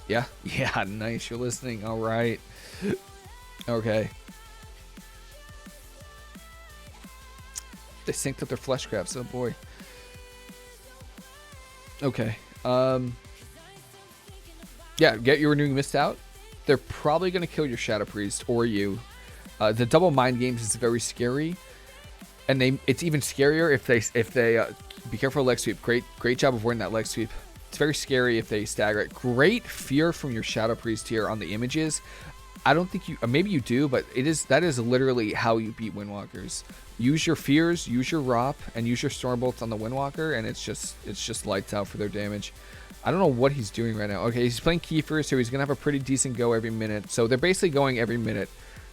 Yeah? Yeah, nice. You're listening. All right. Okay. They synced up their flesh grabs. Oh boy. Okay. Yeah, get your Renewing Mist out. They're probably going to kill your Shadow Priest or you. The double mind games is very scary. And it's even scarier if they be careful of leg sweep. Great job of avoiding that leg sweep. It's very scary if they stagger it. Great fear from your Shadow Priest here on the images. I don't think maybe you do, but that is literally how you beat Windwalkers. Use your fears, use your ROP, and use your Stormbolts on the Windwalker, and it's just lights out for their damage. I don't know what he's doing right now. Okay, he's playing Kiefer, so he's gonna have a pretty decent go every minute. So they're basically going every minute,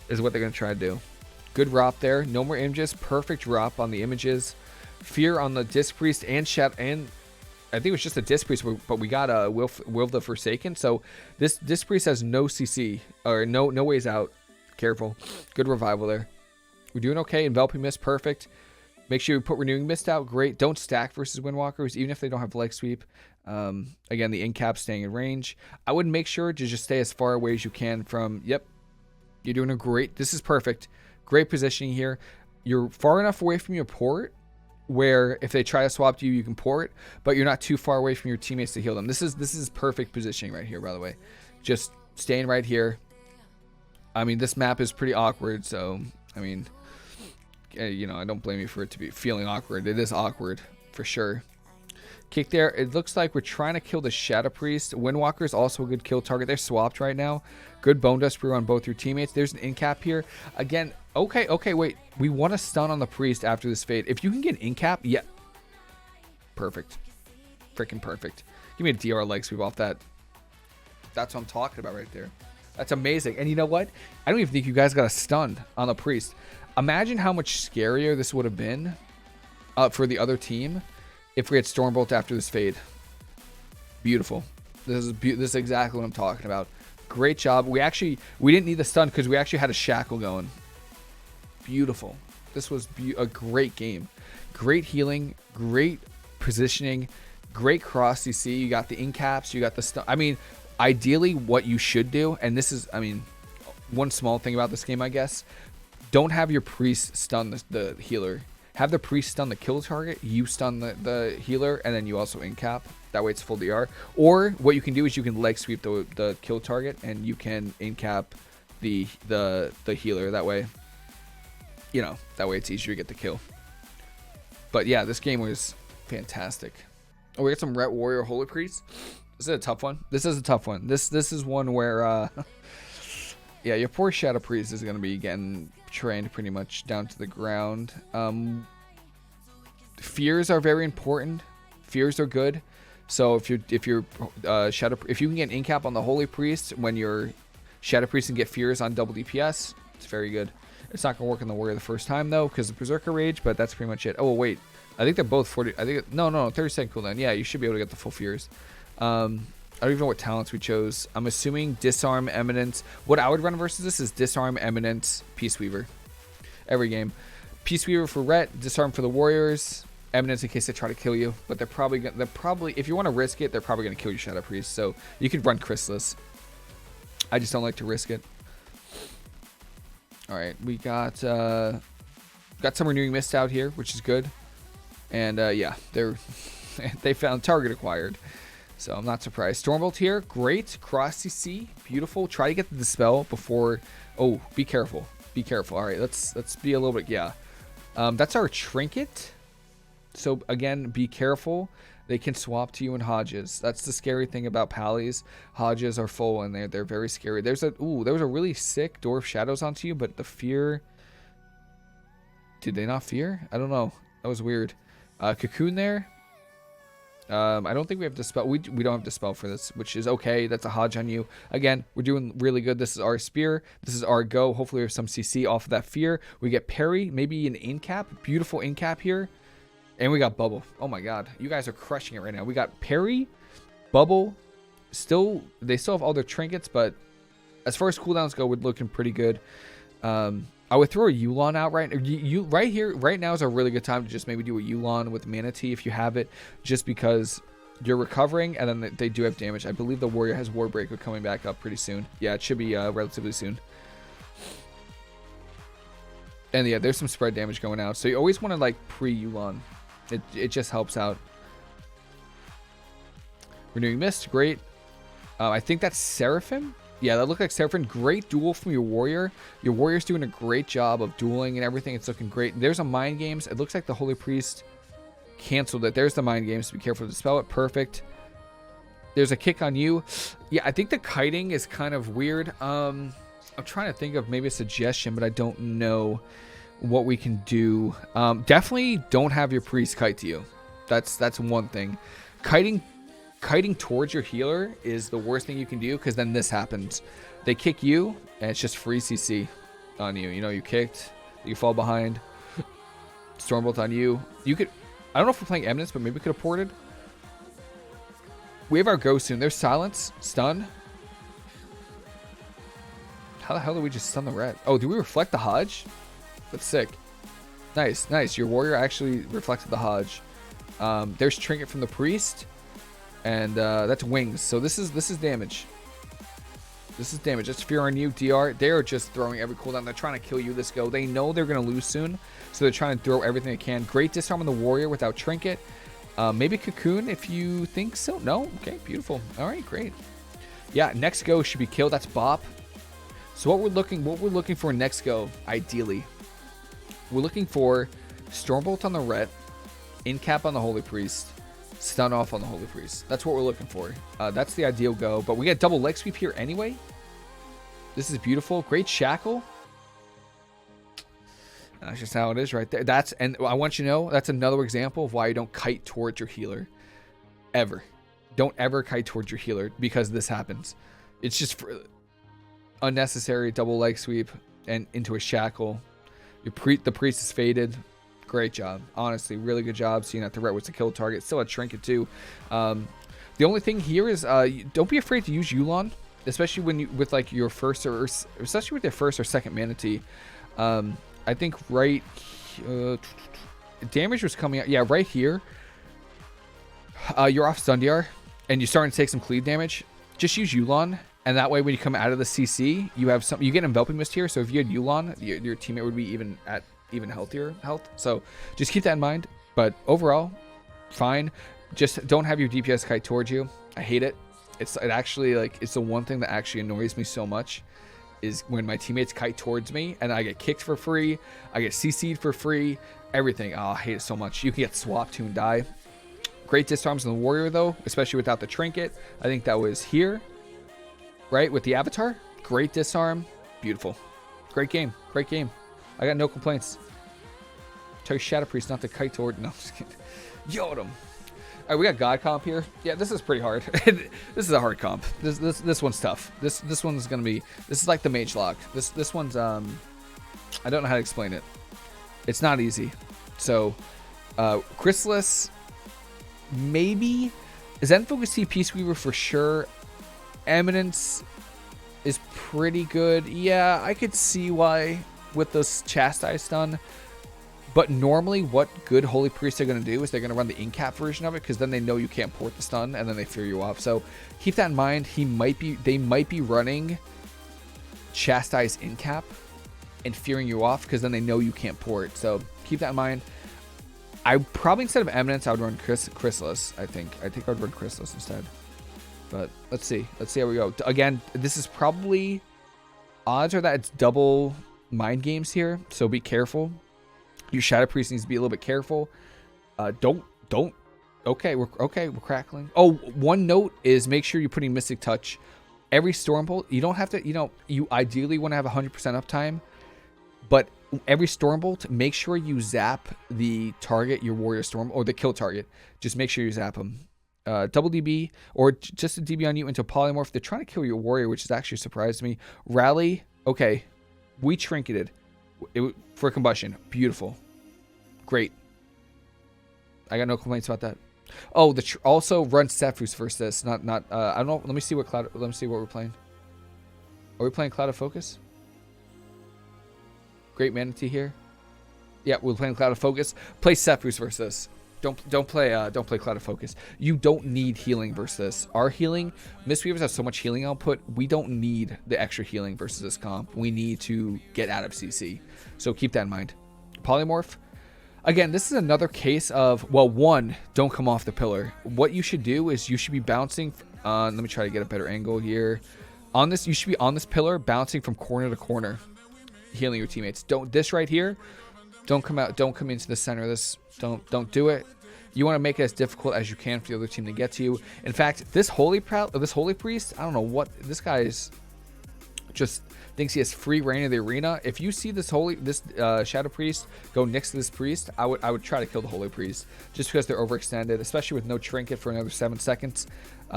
is what they're gonna try to do. Good ROP there. No more images. Perfect ROP on the images. Fear on the Disc Priest and I think it was just a Disc Priest, but we got a Will the Forsaken. So this Disc Priest has no CC or no ways out. Careful. Good revival there. We're doing okay. Enveloping Mist, perfect. Make sure you put Renewing Mist out. Great. Don't stack versus Windwalkers, even if they don't have leg sweep. Again, the in-cap staying in range. I would make sure to just stay as far away as you can from. Yep. You're doing a great. This is perfect. Great positioning here. You're far enough away from your port where if they try to swap to you, you can port, but you're not too far away from your teammates to heal them. This is perfect positioning right here, by the way. Just staying right here. I mean, this map is pretty awkward, so I mean, I don't blame you for it to be feeling awkward. It is awkward for sure. Kick there. It looks like we're trying to kill the Shadow Priest. Windwalker is also a good kill target. They're swapped right now. Good Bone Dust Brew on both your teammates. There's an in-cap here. Again, okay, wait. We want to stun on the Priest after this fade. If you can get an in-cap, yeah. Perfect. Freaking perfect. Give me a DR leg sweep off that. That's what I'm talking about right there. That's amazing. And you know what? I don't even think you guys got a stun on the Priest. Imagine how much scarier this would have been for the other team if we had Stormbolt after this fade. Beautiful. This is exactly what I'm talking about. Great job. We didn't need the stun because we actually had a shackle going. Beautiful. This was a great game. Great healing. Great positioning. Great cross CC. You got the in-caps. You got the stun. I mean, ideally what you should do, and this is, I mean, one small thing about this game, I guess. don't have your priest stun the healer. Have the priest stun the kill target, you stun the healer, and then you also incap. That way it's full DR. Or what you can do is you can leg sweep the kill target, and you can incap the healer. That way, you know, that way it's easier to get the kill. But yeah, this game was fantastic. Oh, we got some Ret Warrior Holy Priest. This is a tough one. This is a tough one. This is one where yeah, your poor Shadow Priest is gonna be getting trained pretty much down to the ground. Fears are very important. Fears are good. So if you can get an incap on the Holy Priest when you're Shadow Priest and get fears on double DPS, it's very good. It's not gonna work on the Warrior the first time though, because of Berserker Rage, but that's pretty much it. Oh wait, I think they're both 40. I think no, 30-second cooldown. Yeah, you should be able to get the full fears. I don't even know what talents we chose. I'm assuming Disarm, Eminence. What I would run versus this is Disarm, Eminence, Peaceweaver. Every game. Peaceweaver for Ret, Disarm for the Warriors, Eminence in case they try to kill you. But they're probably if you want to risk it, they're probably gonna kill your Shadow Priest. So you could run Chrysalis. I just don't like to risk it. All right, we got some Renewing Mist out here, which is good. And yeah, they found target acquired. So I'm not surprised. Stormbolt here, great. Cross CC, beautiful. Try to get the Dispel before. Oh, be careful. Be careful. All right, let's be a little bit. Yeah, that's our Trinket. So again, be careful. They can swap to you in Hodges. That's the scary thing about Pallies. Hodges are full and they're very scary. There was a really sick Dwarf Shadows onto you, but the fear. Did they not fear? I don't know. That was weird. Cocoon there. I don't think we have Dispel. We don't have Dispel for this, which is okay. That's a Hodge on you. Again, we're doing really good. This is our Spear. This is our Go. Hopefully we have some CC off of that fear. We get Parry, maybe an Incap. Beautiful Incap here. And we got Bubble. Oh my god. You guys are crushing it right now. We got Parry, Bubble. They still have all their trinkets, but as far as cooldowns go, we're looking pretty good. I would throw a Yulon out right here. Right now is a really good time to just maybe do a Yulon with Mana Tea if you have it, just because you're recovering and then they do have damage. I believe the Warrior has Warbreaker coming back up pretty soon. Yeah, it should be relatively soon. And yeah, there's some spread damage going out, so you always want to like pre-Yulon. It just helps out. Renewing Mist, great. I think that's Seraphim. Yeah, that looked like Seraphim. Great duel from your Warrior. Your Warrior's doing a great job of dueling and everything. It's looking great. There's a Mind Games. It looks like the Holy Priest canceled it. There's the Mind Games. Be careful to spell it. Perfect. There's a kick on you. Yeah, I think the kiting is kind of weird. I'm trying to think of maybe a suggestion, but I don't know what we can do. Definitely don't have your Priest kite to you. That's one thing. Kiting towards your healer is the worst thing you can do, because then this happens. They kick you, and it's just free CC on you. You know, you kicked, you fall behind. Stormbolt on you. You could, I don't know if we're playing Eminence, but maybe we could have ported. We have our Go soon. There's Silence, Stun. How the hell did we just stun the Ret? Oh, do we reflect the Hodge? That's sick. Nice, nice. Your Warrior actually reflected the Hodge. There's Trinket from the Priest. And that's Wings. So this is damage. This is damage. That's Fear on you, DR. They're just throwing every cooldown. They're trying to kill you this go. They know they're going to lose soon, so they're trying to throw everything they can. Great Disarm on the Warrior without Trinket. Maybe Cocoon if you think so. No? Okay, beautiful. All right, great. Yeah, next go should be killed. That's Bop. So what we're looking for next go, ideally, we're looking for Stormbolt on the Ret, Incap on the Holy Priest, stun off on the Holy Priest. That's what we're looking for. That's the ideal go, but we get double leg sweep here anyway. This is beautiful. Great Shackle. That's just how it is right there. And I want you to know, that's another example of why you don't kite towards your healer. Ever. Don't ever kite towards your healer, because this happens. It's just unnecessary double leg sweep and into a shackle. The priest is faded. Great job. Honestly, really good job seeing that the Ret was the kill target. Still a Trinket too. The only thing here is don't be afraid to use Yulon, especially when you with like your first or especially with your first or second Mana Tea. I think right damage was coming out. Yeah, right here. You're off stun DR and you're starting to take some cleave damage. Just use Yulon And that way, when you come out of the CC, you have some. You get enveloping mist here. So if you had Yulon, your teammate would be even healthier health. So just keep that in mind. But overall, fine. Just don't have your DPS kite towards you. I hate it. It's the one thing that actually annoys me so much is when my teammates kite towards me and I get kicked for free, I get CC'd for free, everything. Oh, I hate it so much. You can get swapped to and die. Great disarms on the warrior though, especially without the trinket. I think that was here, right, with the avatar. Great disarm, beautiful. Great game, great game. I got no complaints. Tell your Shadow Priest not to kite toward. No, I'm just kidding. Yelled him. All right, we got God comp here. Yeah, this is pretty hard. This is a hard comp. This one's tough. This one's gonna be. This is like the mage lock. This one's I don't know how to explain it. It's not easy. So, Chrysalis, maybe. Zen Focus T Peaceweaver for sure. Eminence is pretty good. Yeah, I could see why with this Chastise stun. But normally what good Holy Priests are going to do is they're going to run the in-cap version of it because then they know you can't port the stun and then they fear you off. So keep that in mind. They might be running Chastise in-cap and fearing you off because then they know you can't port. So keep that in mind. I probably, instead of Eminence, I would run Chrysalis. I think I would run Chrysalis instead. But let's see. Let's see how we go. Again, this is probably, odds are that it's double mind games here. So be careful. Your Shadow Priest needs to be a little bit careful. Don't. Okay, we're crackling. Oh, one note is make sure you're putting Mystic Touch. Every Stormbolt, you don't have to, you ideally want to have 100% uptime, but every Stormbolt, make sure you zap the target, your warrior storm, or the kill target. Just make sure you zap them. Double DB, or just a DB on you into Polymorph. They're trying to kill your warrior, which has actually surprised me. Rally, okay. We trinketed. For combustion, beautiful, great. I got no complaints about that. Oh, also run Cephus versus this. Not. I don't know. Let me see what we're playing. Are we playing Cloud of Focus? Great Manatee here. Yeah, we're playing Cloud of Focus. Play Cephus versus this. Don't play Cloud of Focus. You don't need healing versus this. Our healing, Mistweavers have so much healing output. We don't need the extra healing versus this comp. We need to get out of CC. So keep that in mind. Polymorph. Again, this is another case of, well, one, don't come off the pillar. What you should do is you should be bouncing. Let me try to get a better angle here. On this, you should be on this pillar, bouncing from corner to corner, healing your teammates. This right here. Don't come out. Don't come into the center of this. Don't do it. You want to make it as difficult as you can for the other team to get to you. In fact, this Holy Priest, I don't know what this guy is. Just thinks he has free reign of the arena. If you see this Shadow Priest go next to this priest, I would try to kill the Holy Priest just because they're overextended, especially with no trinket for another 7 seconds.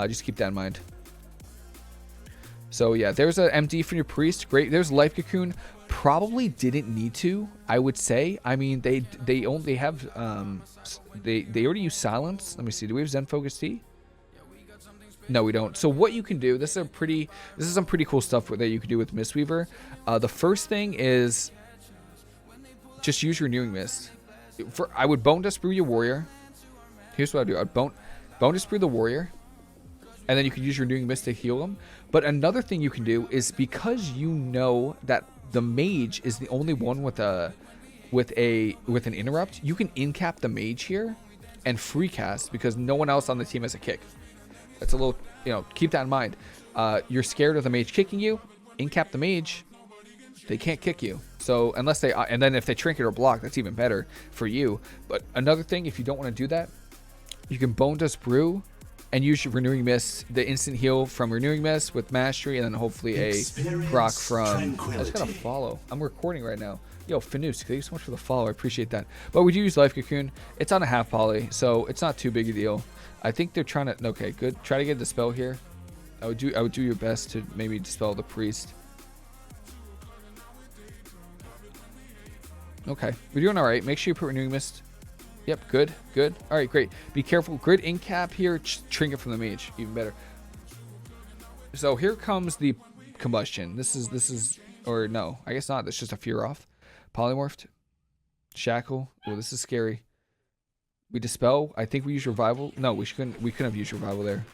Just keep that in mind. So yeah, there's a MD from your priest. Great. There's Life Cocoon. Probably didn't need to, I would say. I mean, they already use silence. Let me see. Do we have Zen Focus T? No, we don't. So what you can do, this is some pretty cool stuff that you can do with Mistweaver. The first thing is just use Renewing Mist. I would Bone Dust Brew your warrior. Here's what I do. I'd Bone Dust Brew the warrior, and then you can use your Renewing Mist to heal them. But another thing you can do is, because you know that the mage is the only one with an interrupt, you can in-cap the mage here and free cast because no one else on the team has a kick. That's a little, keep that in mind. You're scared of the mage kicking you, in-cap the mage, they can't kick you. So unless they, and then if they trinket or block, that's even better for you. But another thing, if you don't want to do that, you can Bone Dust Brew and use your Renewing Mist, the instant heal from Renewing Mist with Mastery, and then hopefully a proc from... I just got to follow. I'm recording right now. Yo, Finus, thank you so much for the follow. I appreciate that. But we do use Life Cocoon. It's on a half poly, so it's not too big a deal. I think they're trying to... Okay, good. Try to get the spell here. I would do your best to maybe dispel the priest. Okay, we're doing all right. Make sure you put Renewing Mist. Yep, good. All right, great. Be careful. Grid in cap here. Trinket from the mage, even better. So here comes the combustion. This is, or no, I guess not. That's just a fear off. Polymorphed. Shackle. Oh, this is scary. We dispel. I think we use revival. No, we couldn't have used revival there.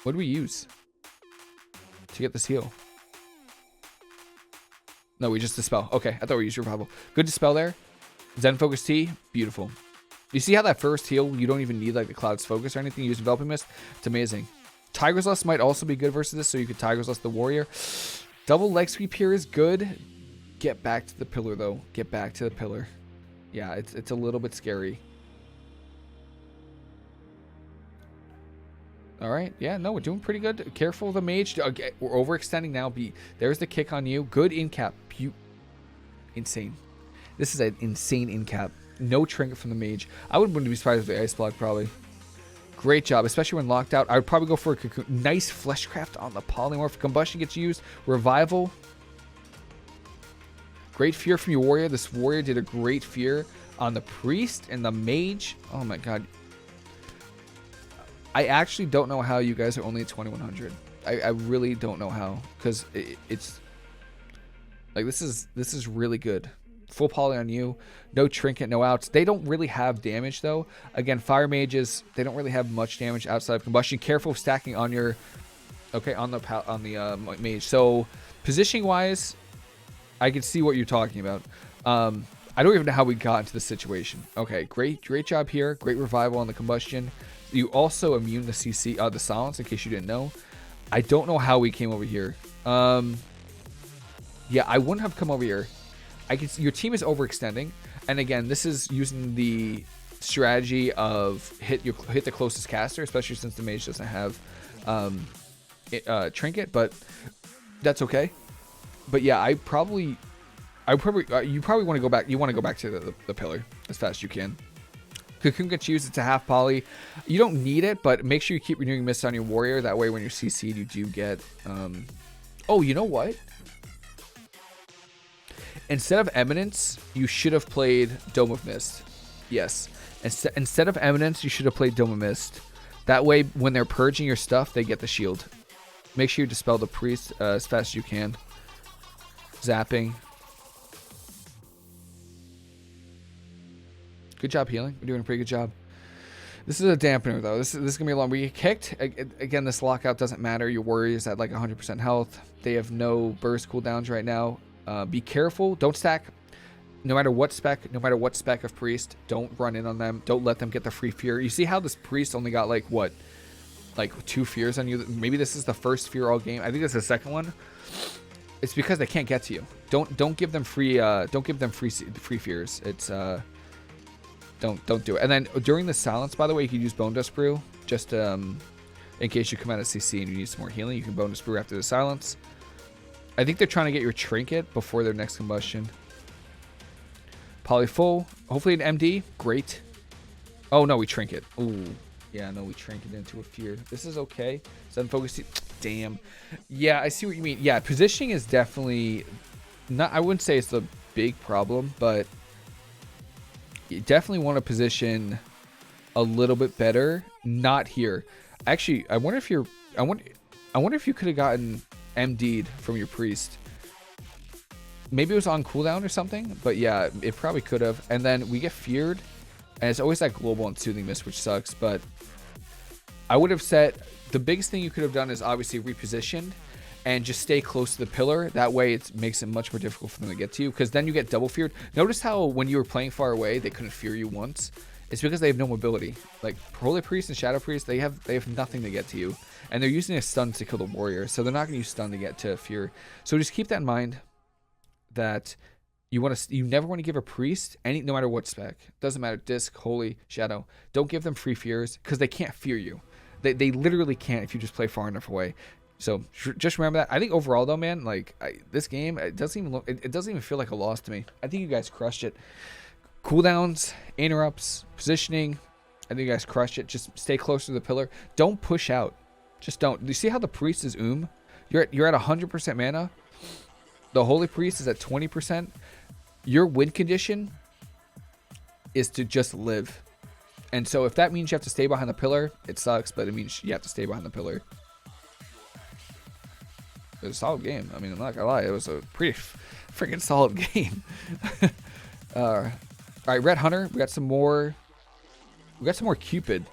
What do we use to get this heal? No, we just dispel. Okay, I thought we used revival. Good dispel there. Zen Focus T, beautiful. You see how that first heal, you don't even need like the Cloud's Focus or anything. You use Enveloping Mist. It's amazing. Tiger's Lust might also be good versus this, so you could Tiger's Lust the Warrior. Double leg sweep here is good. Get back to the pillar though. Get back to the pillar. Yeah, it's a little bit scary. All right. Yeah, no, we're doing pretty good. Careful of the mage. Okay, we're overextending now. There's the kick on you. Good in cap. Insane. This is an insane in cap. No trinket from the mage. I wouldn't be surprised with the ice block probably. Great job, especially when locked out. I would probably go for a cocoon. Nice fleshcraft on the polymorph. Combustion gets used. Revival. Great fear from your warrior. This warrior did a great fear on the priest and the mage. Oh my god. I actually don't know how you guys are only at 2100. I really don't know how, because it's like this is really good. Full poly on you, no trinket, no outs. They don't really have damage though. Again, fire mages, they don't really have much damage outside of combustion. Careful of stacking on your on the mage. So positioning wise, I can see what you're talking about. I don't even know how we got into this situation. Okay, great job here. Great revival on the combustion. You also immune the CC, the silence, in case you didn't know. I don't know how we came over here. Yeah, I wouldn't have come over here. Your team is overextending, and again, this is using the strategy of hit the closest caster, especially since the mage doesn't have trinket, but that's okay. But yeah, you probably want to go back. You want to go back to the pillar as fast as you can. Cocoon gets used. It's a half poly. You don't need it, but make sure you keep renewing mist on your warrior. That way, when you're CC'd, you do get. Oh, you know what? Instead of Eminence, you should have played Dome of Mist. Yes. Instead of Eminence, you should have played Dome of Mist. That way, when they're purging your stuff, they get the shield. Make sure you dispel the priest as fast as you can. Zapping. Good job healing. We're doing a pretty good job. This is a dampener though. This is gonna be a long. We get kicked again. This lockout doesn't matter. Your warrior's at like 100% health. They have no burst cooldowns right now. Be careful. Don't stack. No matter what spec of priest, don't run in on them. Don't let them get the free fear. You see how this priest only got like what, like 2 fears on you? Maybe this is the first fear all game. I think it's the second one. It's because they can't get to you. Don't give them free. Don't give them free fears. It's Don't do it. And then during the silence, by the way, you can use Bone Dust Brew. Just in case you come out of CC and you need some more healing, you can Bone Dust Brew after the silence. I think they're trying to get your trinket before their next combustion. Poly full. Hopefully an MD. Great. Oh, no, we trinket. Ooh. Yeah, no, we trinket into a fear. This is okay. Sudden focus. Damn. Yeah, I see what you mean. Yeah, positioning is definitely not. I wouldn't say it's the big problem, but you definitely want to position a little bit better. Not here. Actually, I wonder if you could have gotten MD'd from your priest. Maybe it was on cooldown or something, but yeah, it probably could have. And then we get feared, and it's always that global and soothing mist, which sucks. But I would have said the biggest thing you could have done is obviously repositioned and just stay close to the pillar. That way it makes it much more difficult for them to get to you, because then you get double feared. Notice how when you were playing far away, they couldn't fear you once. It's because they have no mobility. Like Holy Priest and Shadow Priest, they have nothing to get to you, and they're using a stun to kill the warrior, so they're not going to use stun to get to fear. So just keep that in mind, that you never want to give a priest no matter what spec. Doesn't matter, disc, holy, shadow. Don't give them free fears, because they can't fear you. They literally can't if you just play far enough away. So just remember that. I think overall though, man, like this game, it doesn't even feel like a loss to me. I think you guys crushed it. Cooldowns, interrupts, positioning. I think you guys crushed it. Just stay close to the pillar. Don't push out. Just don't. You see how the priest is You're at 100% mana. The holy priest is at 20%. Your win condition is to just live. And so if that means you have to stay behind the pillar, it sucks, but it means you have to stay behind the pillar. It was a solid game. I mean, I'm not gonna lie, it was a pretty freaking solid game. All right, Red Hunter. We got some more Cupid.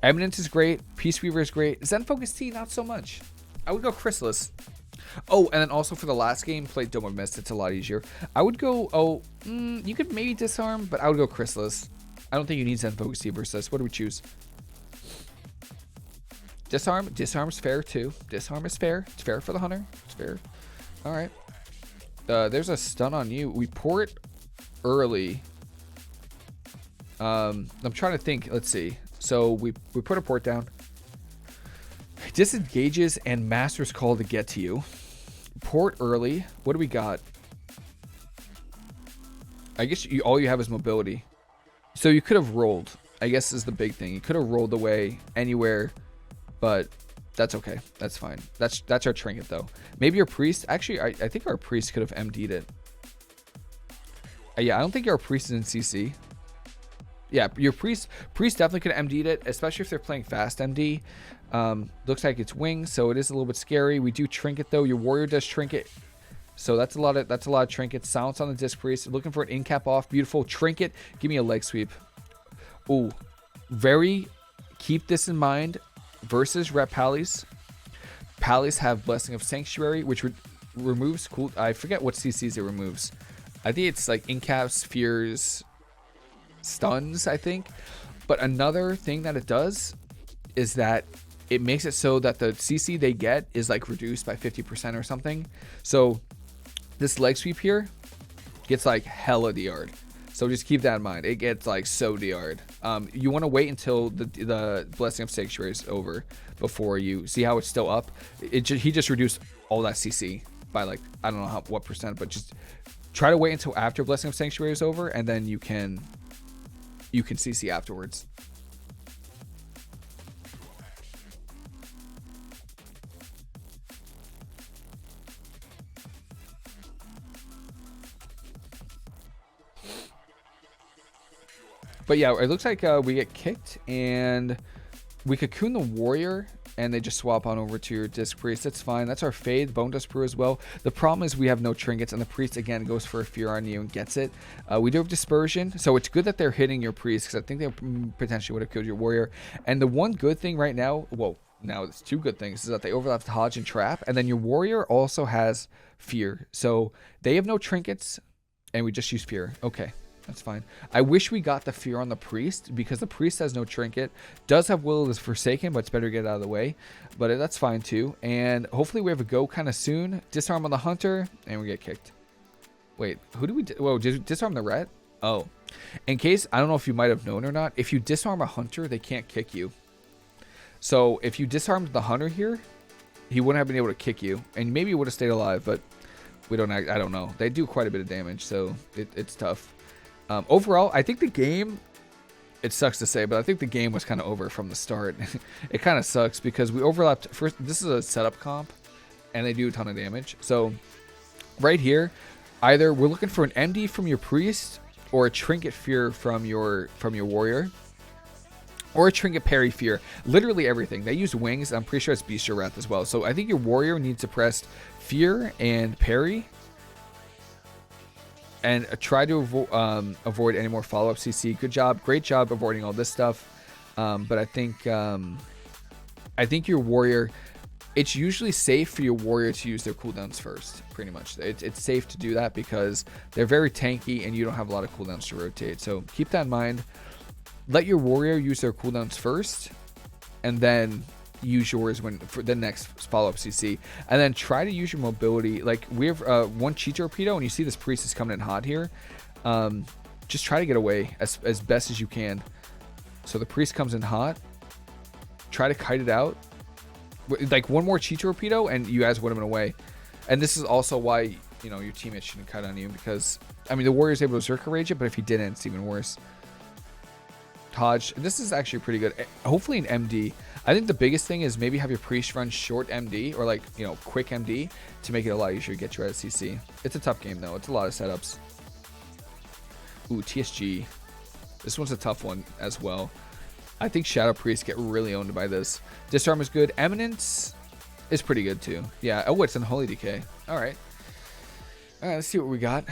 Eminence is great. Peaceweaver is great. Zen Focus Tea, not so much. I would go Chrysalis. Oh, and then also for the last game, play Dome of Mist. It's a lot easier. I would go, you could maybe Disarm, but I would go Chrysalis. I don't think you need Zen Focus Tea versus this. What do we choose? Disarm. Disarm's fair too. Disarm is fair. It's fair for the hunter. It's fair. All right. There's a stun on you. We port early. I'm trying to think. Let's see. So we put a port down. Disengages and Master's Call to get to you. Port early. What do we got? I guess all you have is mobility. So you could have rolled. I guess is the big thing. You could have rolled away anywhere, but that's okay. That's fine. That's our trinket though. Maybe your priest. Actually, I think our priest could have MD'd it. Yeah, I don't think our priest is in CC. Yeah, your priest definitely could have MD'd it, especially if they're playing fast MD. Looks like it's wings, so it is a little bit scary. We do trinket though. Your warrior does trinket, so that's a lot of trinkets. Silence on the disc priest. Looking for an in cap off. Beautiful trinket. Give me a leg sweep. Ooh, keep this in mind. Versus rep Pallies. Pallies have Blessing of Sanctuary, which removes cool. I forget what CCs it removes. I think it's like incaps, fears, stuns, I think. But another thing that it does is that it makes it so that the CC they get is like reduced by 50% or something. So this leg sweep here gets like hella DR'd. So just keep that in mind. It gets like so DR'd. You want to wait until the Blessing of Sanctuary is over before you see how it's still up. He just reduced all that CC by like, I don't know what percent, but just try to wait until after Blessing of Sanctuary is over, and then you can CC afterwards. But yeah, it looks like we get kicked, and we cocoon the warrior, and they just swap on over to your disc priest. That's fine. That's our fade. Bone Dust Brew as well. The problem is we have no trinkets, and the priest again goes for a fear on you and gets it. We do have dispersion, so it's good that they're hitting your priest, because I think they potentially would have killed your warrior. And the one good thing right now, well, now it's two good things, is that they overlap the Hodge and Trap, and then your warrior also has fear. So they have no trinkets, and we just use fear. Okay. That's fine. I wish we got the fear on the priest, because the priest has no trinket. Does have Will of the Forsaken, but it's better to get it out of the way. But that's fine too. And hopefully we have a go kind of soon. Disarm on the hunter, and we get kicked. Wait, who do we... Whoa, did we disarm the ret? Oh. In case, I don't know if you might have known or not, if you disarm a hunter, they can't kick you. So if you disarmed the hunter here, he wouldn't have been able to kick you. And maybe he would have stayed alive, but we don't... I don't know. They do quite a bit of damage, so it's tough. Overall, I think the game, it sucks to say, but I think the game was kind of over from the start. It kind of sucks because we overlapped. First, this is a setup comp, and they do a ton of damage. So right here, either we're looking for an MD from your priest, or a trinket fear from your warrior, or a trinket parry fear. Literally everything. They use wings. I'm pretty sure it's Bestial Wrath as well. So I think your warrior needs to press fear and parry, and try to avoid any more follow-up CC. Good job. Great job avoiding all this stuff. But I think your warrior, it's usually safe for your warrior to use their cooldowns first, pretty much. It's safe to do that because they're very tanky and you don't have a lot of cooldowns to rotate. So keep that in mind. Let your warrior use their cooldowns first, and then use yours for the next follow-up CC, and then try to use your mobility. Like we have one Chi Torpedo, and you see this priest is coming in hot here. Just try to get away as best as you can. So the priest comes in hot. Try to kite it out. Like one more Chi Torpedo, and you guys would have been away. And this is also why your teammate shouldn't kite on you, because I mean the warrior's able to Zerka Rage it, but if he didn't, it's even worse. Hodge. This is actually pretty good. Hopefully an MD. I think the biggest thing is maybe have your priest run short MD, or like, quick MD, to make it a lot easier to get you out of CC. It's a tough game though. It's a lot of setups. Ooh, TSG. This one's a tough one as well. I think Shadow Priests get really owned by this. Disarm is good. Eminence is pretty good too. Yeah. Oh, it's Unholy Decay. All right. All right, let's see what we got.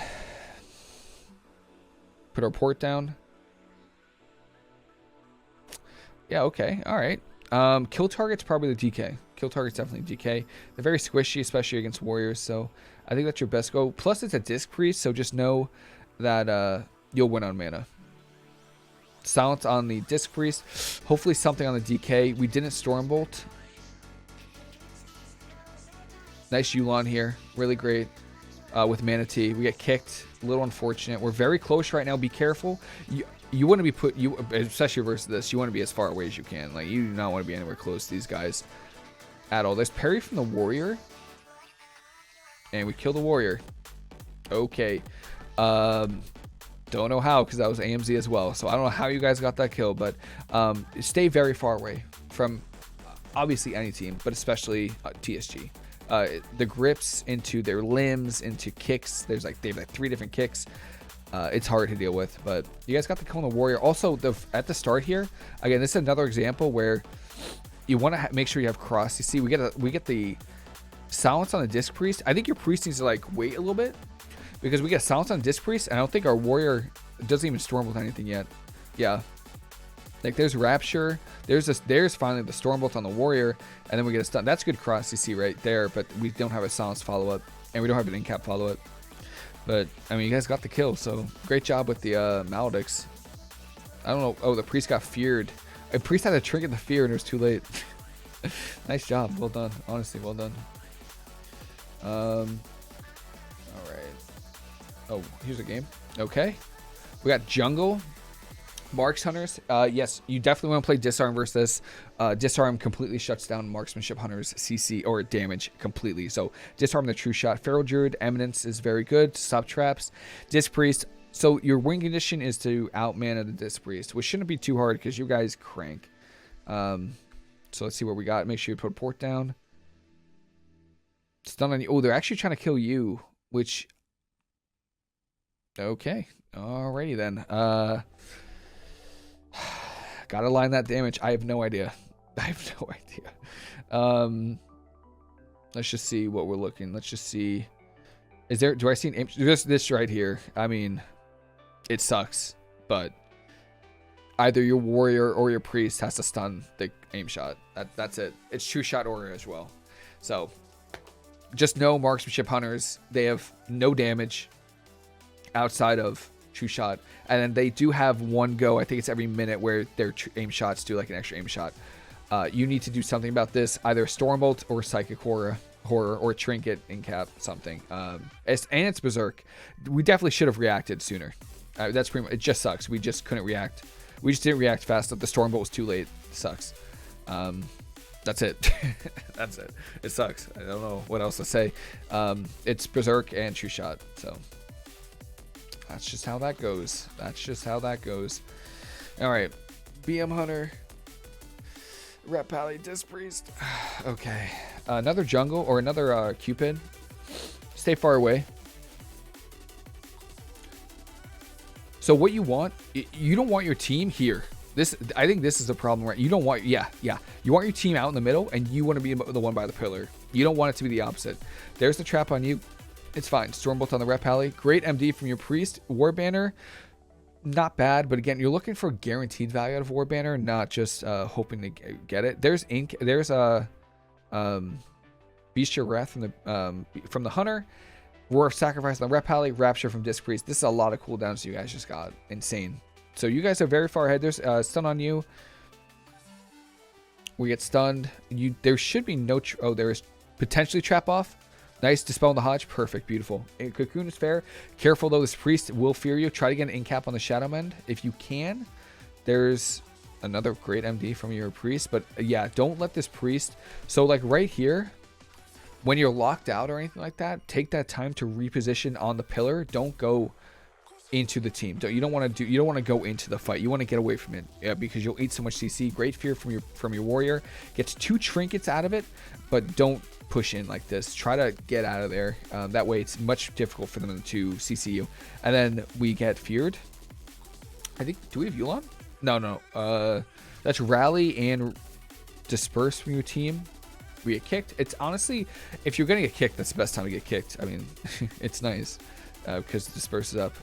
Put our port down. Yeah, okay. All right. Kill target's probably the DK. Kill target's definitely DK. They're very squishy, especially against warriors, so I think that's your best go. Plus, it's a Disc Priest, so just know that you'll win on mana. Silence on the Disc Priest. Hopefully something on the DK. We didn't Stormbolt. Nice Yulon here. Really great with Mana Tea. We get kicked. A little unfortunate. We're very close right now. Be careful. You want to be especially versus this, you want to be as far away as you can. Like, you do not want to be anywhere close to these guys at all. There's parry from the warrior. And we kill the warrior. Okay. Don't know how, because that was AMZ as well. So I don't know how you guys got that kill, but stay very far away from obviously any team, but especially TSG. The grips into their limbs, into kicks. They have like 3 different kicks. It's hard to deal with, but you guys got the kill on the warrior. Also, at the start here, again, this is another example where you want to make sure you have cross. You see, we get the silence on the Disc Priest. I think your priest needs to like wait a little bit, because we get silence on Disc Priest, and I don't think our warrior doesn't even Stormbolt anything yet. Yeah, like there's Rapture. There's finally the Stormbolt on the warrior, and then we get a stun. That's good cross, you see right there, but we don't have a silence follow up, and we don't have an in-cap follow up. But I mean, you guys got the kill, so great job with the Maledicts. I don't know. Oh, the priest got feared. A priest had to trigger the fear, and it was too late. Nice job. Well done. Honestly, well done. All right. Oh, here's a game. Okay. We got jungle. Marks Hunters. Yes, you definitely want to play Disarm versus this. Disarm completely shuts down Marksmanship Hunters CC or damage completely. So Disarm the True Shot. Feral Druid Eminence is very good to stop traps. Disc Priest. So your win condition is to outmana the Disc Priest, which shouldn't be too hard because you guys crank. So let's see what we got. Make sure you put port down. Stun on you. Oh, they're actually trying to kill you, which... Okay. Alrighty then. Gotta line that damage. I have no idea. Let's just see what we're looking. Let's just see. Do I see an aim? This right here. I mean, it sucks, but either your warrior or your priest has to stun the aim shot. That's it. It's True Shot Aura as well. So just know Marksmanship Hunters, they have no damage outside of True Shot, and then they do have one go. I think it's every minute where their aim shots do like an extra aim shot. You need to do something about this, either Stormbolt or Psychic Horror or Trinket in cap something. And it's Berserk. We definitely should have reacted sooner. That's pretty much, it just sucks. We just couldn't react. We just didn't react fast enough. The Stormbolt was too late. It sucks. That's it. That's it. It sucks. I don't know what else to say. It's Berserk and True Shot. So that's just how that goes. All right. BM Hunter. Ret Pally, Disc Priest. Okay. Another jungle or another Cupid. Stay far away. So what you want, you don't want your team here. I think this is a problem, right? You don't want, yeah. You want your team out in the middle, and you want to be the one by the pillar. You don't want it to be the opposite. There's the trap on you. It's fine. Stormbolt on the Ret Pally. Great MD from your priest. War Banner, not bad, but again, you're looking for guaranteed value out of War Banner, not just hoping to get it. There's a Beast Your Wrath from the Hunter. Roar of Sacrifice on the Ret Pally. Rapture from Disc Priest. This is a lot of cooldowns you guys just got. Insane. So you guys are very far ahead. There's stun on you. We get stunned. There should be no... oh, there is potentially trap off. Nice. Dispel on the Hodge. Perfect. Beautiful. Cocoon is fair. Careful, though. This priest will fear you. Try to get an in-cap on the Shadow Mend if you can. There's another great MD from your priest. But, yeah, don't let this priest... So, like, right here, when you're locked out or anything like that, take that time to reposition on the pillar. Don't go into the team. You don't want to go into the fight. You want to get away from it, because you'll eat so much CC. Great fear from your warrior. Gets 2 trinkets out of it, but don't push in like this. Try to get out of there. That way it's much difficult for them to CC you. And then we get feared. I think, do we have Yulon? No. That's rally and disperse from your team. We get kicked. It's honestly, if you're gonna get kicked, that's the best time to get kicked. I mean, it's nice because disperse is up.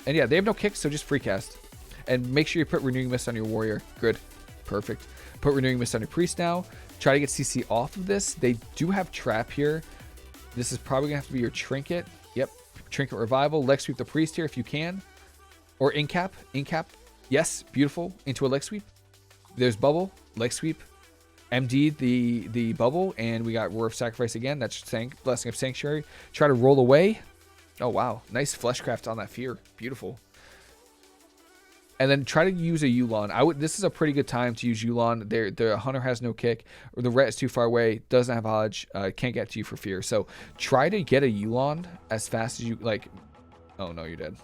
And yeah, they have no kicks, so just free cast. And make sure you put Renewing Mist on your warrior. Good. Perfect. Put Renewing Mist on your Priest now. Try to get CC off of this. They do have Trap here. This is probably going to have to be your Trinket. Yep. Trinket Revival. Leg Sweep the Priest here if you can. Or Incap. Incap. Yes. Beautiful. Into a Leg Sweep. There's Bubble. Leg Sweep. MD the bubble. And we got Roar of Sacrifice again. That's Blessing of Sanctuary. Try to roll away. Oh, wow. Nice Fleshcraft on that Fear. Beautiful. And then try to use a Yulon. This is a pretty good time to use Yulon. The Hunter has no kick, or the Ret is too far away, doesn't have Hodge, can't get to you for Fear. So try to get a Yulon as fast as you like. Oh no, you're dead.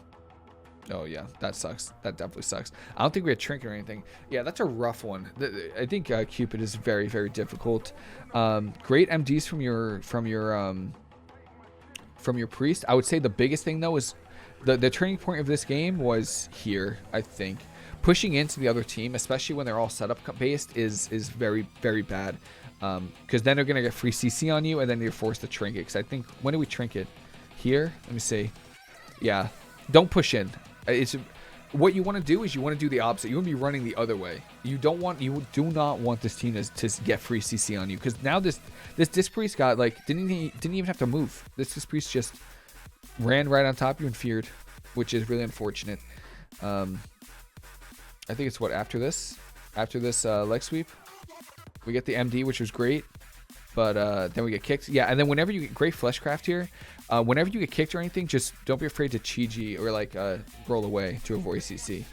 Oh yeah, that sucks. That definitely sucks. I don't think we had Trinket or anything. Yeah, that's a rough one. I think Cupid is very, very difficult. Great MDs from your Priest. I would say the biggest thing though is the turning point of this game was here, I think. Pushing into the other team, especially when they're all setup based, is very, very bad. Because then they're going to get free CC on you, and then you're forced to Trinket. Because I think, when do we Trinket? Here? Let me see. Yeah. Don't push in. What you want to do is you want to do the opposite. You want to be running the other way. You do not want this team to get free CC on you. Because now this Disc Priest got, like, didn't even have to move. This Disc Priest just ran right on top of you and feared, which is really unfortunate. I think it's what, after this leg sweep, we get the MD, which was great, but then we get kicked. Yeah, and then whenever you get great Fleshcraft here, whenever you get kicked or anything, just don't be afraid to Chi-Ji or like roll away to avoid CC.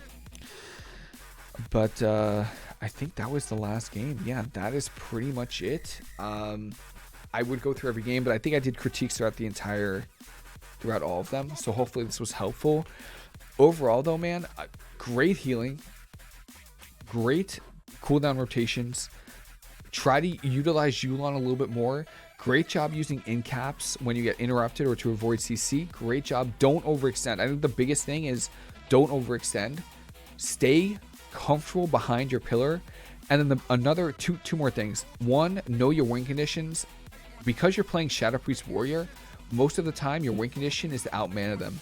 But I think that was the last game. Yeah, that is pretty much it. I would go through every game, but I think I did critiques throughout all of them, so hopefully this was helpful. Overall though, man, great healing, great cooldown rotations. Try to utilize Yulon a little bit more. Great job using incaps when you get interrupted or to avoid CC. Great job. Don't overextend. I think the biggest thing is don't overextend. Stay comfortable behind your pillar. And then another two more things. One, know your win conditions. Because you're playing Shadow Priest Warrior, most of the time your win condition is to outmana them.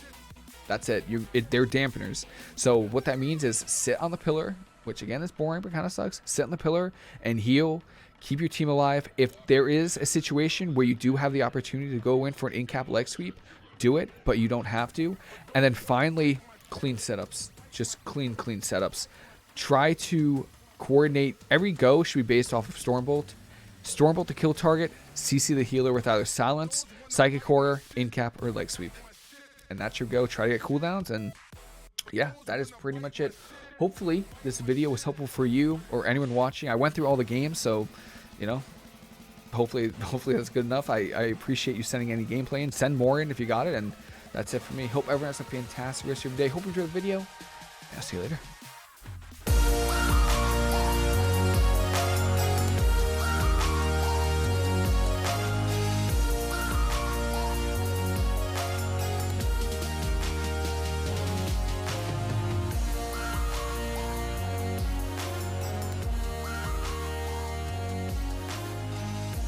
That's it. They're dampeners. So what that means is sit on the pillar, which again is boring but kind of sucks. Sit on the pillar and heal. Keep your team alive. If there is a situation where you do have the opportunity to go in for an in-cap leg sweep, do it, but you don't have to. And then finally, clean setups. Just clean setups. Try to coordinate. Every go should be based off of Stormbolt. Stormbolt to kill target, CC the healer with either Silence, Psychic Horror, In-Cap, or Leg Sweep. And that's your go. Try to get cooldowns, and yeah, that is pretty much it. Hopefully, this video was helpful for you or anyone watching. I went through all the games, so, you know, hopefully that's good enough. I appreciate you sending any gameplay in. Send more in if you got it, and that's it for me. Hope everyone has a fantastic rest of your day. Hope you enjoyed the video. I'll see you later.